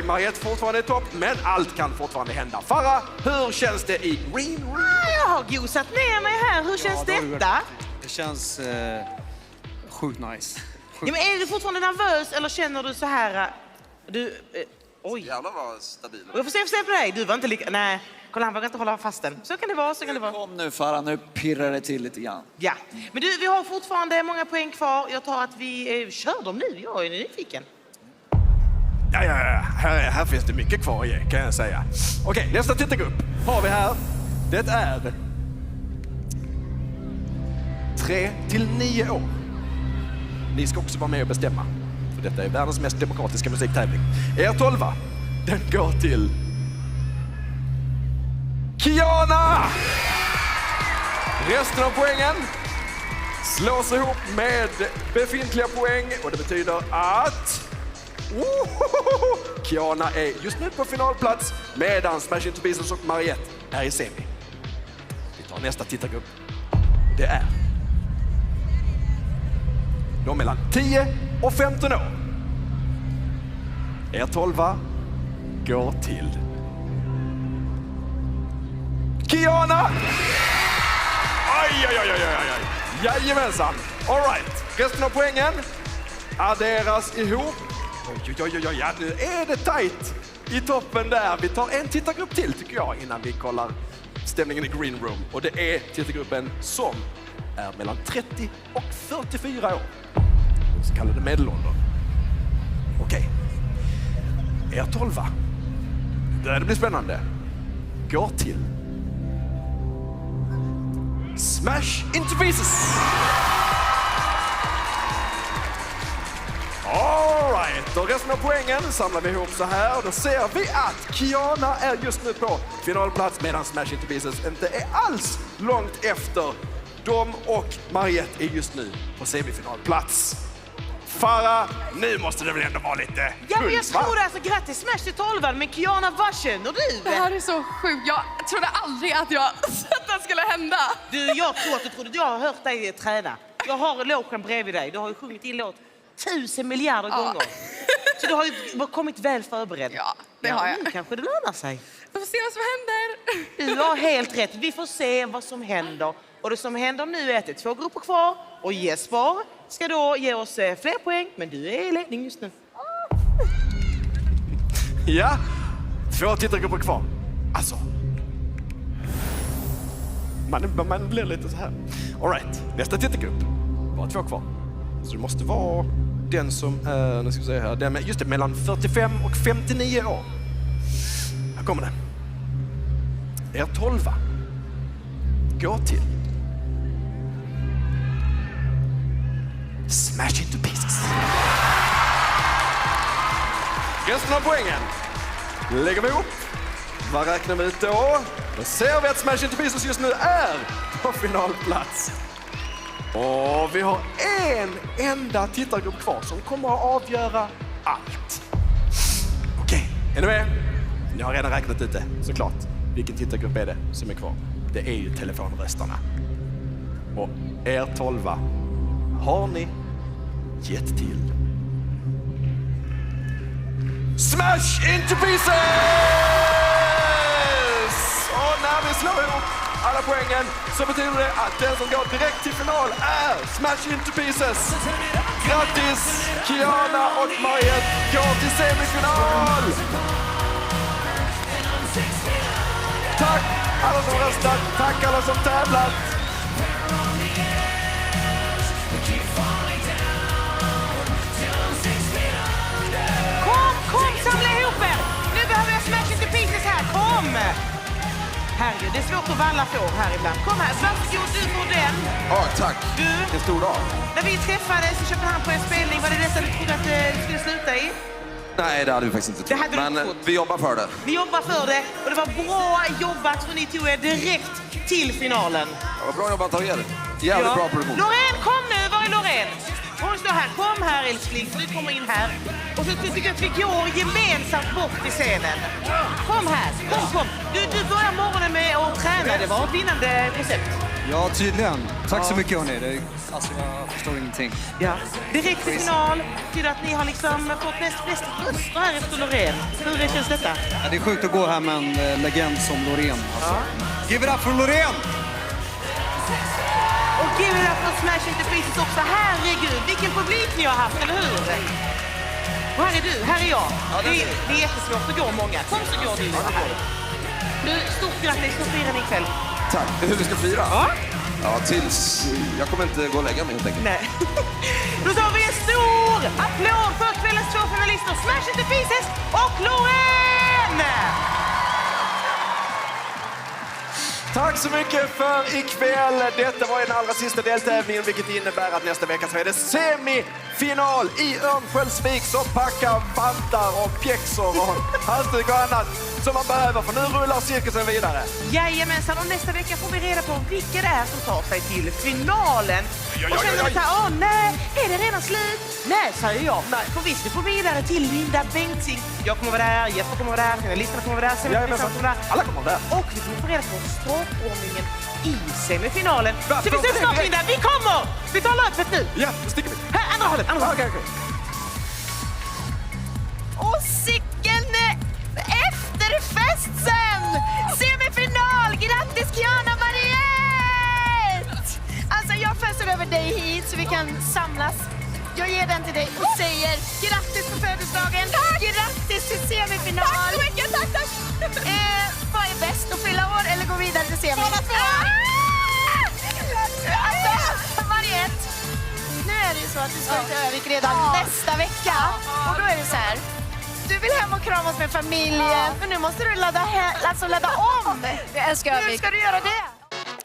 Mariette fortfarande är topp, men allt kan fortfarande hända. Farah, hur känns det i Green Room? Jag har gosat ner mig här. Hur känns detta? Det känns sjukt nice. Ja, men är du fortfarande nervös eller känner du så här... oj. Jävlar vad stabil. Jag får se på dig. Du var inte lika... Nej, kolla han vågar inte hålla fast den. Så kan det vara, Kom nu Farah, nu pirrar det till lite grann. Ja, men du, vi har fortfarande många poäng kvar. Jag tar att vi kör dem nu. Jag är nyfiken. Ja. Här finns det mycket kvar att ge, kan jag säga. Okej, nästa tittargrupp har vi här. Det är 3 till 9 år. Ni ska också vara med och bestämma. För detta är världens mest demokratiska musiktävling. Er 12, den går till Kiana! Resten av poängen slås ihop med befintliga poäng. Och det betyder att Kiana är just nu på finalplats medan Smash Into Pieces och Mariette är i semi. Vi tar nästa tittargrupp. Det är de mellan 10 och 15 år. Er 12 går till Kiana! Oj. Jajamensan. All right. Resten av poängen adderas ihop. Oj. Ja, nu är det tajt i toppen där. Vi tar en tittargrupp till tycker jag innan vi kollar stämningen i Green Room. Och det är tittargruppen som är mellan 30 och 44 år. Den så kallade medelåldern. Okej. Er 12. Det blir spännande. Går till Smash Into Pieces. All right, och resten av poängen samlar vi ihop så här. Och då ser vi att Kiana är just nu på finalplats medan Smash Into Pieces inte är alls långt efter. De och Mariette är just nu på semifinalplats. Farah, nu måste det väl ändå vara lite Ja, men jag puls, va? tror det. Alltså, grattis Smash till 12, men Kiana, vad känner du? Det här är så sjukt. Jag trodde aldrig att det skulle hända. Du, jag tror att du trodde. Jag har hört dig träna. Jag har logen bredvid dig. Du har ju sjungit in låt 1000 miljarder gånger. Så du har ju kommit väl förberedd. Ja, det har jag. Nu kanske det lönar sig. Vi får se vad som händer. Du har helt rätt. Vi får se vad som händer. Och det som händer nu är att det är 2 grupper kvar. Och Jesper ska då ge oss fler poäng. Men du är i ledning just nu. Ja, 2 tittargrupper kvar. Alltså. Man blir lite så här. All right, nästa tittargrupp. Bara 2 kvar. Så det måste vara den som är, nu ska vi se här, den med, just det, mellan 45 och 59 år. Här kommer den. Er 12 går till Smash Into Pieces. Resten av poängen lägger vi ihop Vad räknar vi ut då? Då ser vi att Smash Into Pieces just nu är på finalplats. Och vi har en enda tittargrupp kvar som kommer att avgöra allt. Okej, är ni med? Ni har redan räknat ut det, såklart. Vilken tittargrupp är det som är kvar? Det är ju telefonröstarna. Och er 12 har ni gett till Smash Into Pieces! Och när vi slår ihop alla poängen så betyder det att den som går direkt till final är Smash Into Pieces. Grattis Kiana och Mariette går till semifinal! Tack alla som röstat, tack alla som tävlat. Kom, samla ihop er! Nu behöver jag Smash Into Pieces här, kom! Herregud, det är svårt att valla får här ibland. Kom här, varsågod, du får den. Ja, tack. Du, en stor dag. när vi träffades i Köpenhamn på en spelning, var det detta du trodde att det skulle sluta i? Nej, det hade vi faktiskt inte trott. Men vi jobbar för det. Vi jobbar för det och det var bra jobbat för ni tog er direkt till finalen. Ja, vad bra jobbat av er. Jävligt bra produktion. Loreen, kom nu! Var är Loreen? Hon står här. Kom här, älskling. Du kommer in här. Och så tycker jag att vi går gemensamt bort till scenen. Kom här. Kom. Du börjar morgonen med att träna. Det var ett vinnande koncept. Ja, tydligen. Tack så mycket, hörni. Alltså, jag förstår ingenting. Ja. Direkt till final. Betyder att ni har liksom fått flest röster här efter Loreen. Hur känns detta? Ja, det är sjukt att gå här med en legend som Loreen. Alltså. Give it up for Loreen! Och give it up for Smash Into Pieces också. Herregud, vilken publik ni har haft, eller hur? Och här är du, här är jag. Det är jättesvårt att gå många. Kom så går du här. Du, stort grattis på firan ikväll. Tack. Hur vi ska fira? Ja. Ja, tills... Jag kommer inte gå och lägga mig helt enkelt. Nej. Då tar vi en stor applåd för kvällens 2 finalister. Smash Into Pieces och Loreen! Tack så mycket för ikväll. Detta var den allra sista deltävlingen, vilket innebär att nästa vecka så är det semifinal i Örnsköldsvik. Så packa vantar och pjäxor och halsduk och annat som man behöver, för nu rullar cirkusen vidare. Jajamensan, och nästa vecka får vi reda på vilka det är som tar sig till finalen. Och känner vi såhär, nej, är det redan slut? Nej, säger jag. Nej, för vi ska få vidare till Linda Bengtzing. Jag kommer vara där, Jesper kommer vara där, finalisterna kommer vara där, semifinalen kommer vara där. Alla kommer vara där. Och vi kommer få reda på startordningen i semifinalen. Så vi ses snart, Linda. Vi kommer! Vi tar löpet nu. Ja, då sticker vi. Här, andra hållet. Okej. Och sicken efterfest sen! Semifinal! Grattis Kiana Mariette! Alltså jag fäster över dig hit så vi kan samlas. Jag ger den till dig och säger grattis på födelsedagen! Tack! Grattis till semifinal! Tack så mycket! Tack! Vad är bäst, att fylla år eller gå vidare till semi? Alltså, Mariette, nu är det ju så att du ska till Övik redan nästa vecka. Och då är det så här. Du vill hem och kramas med familjen, för nu måste du ladda om. Jag älskar Övik. Hur ska du göra det?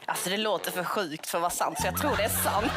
Alltså det låter för sjukt för att vara sant, så jag tror det är sant.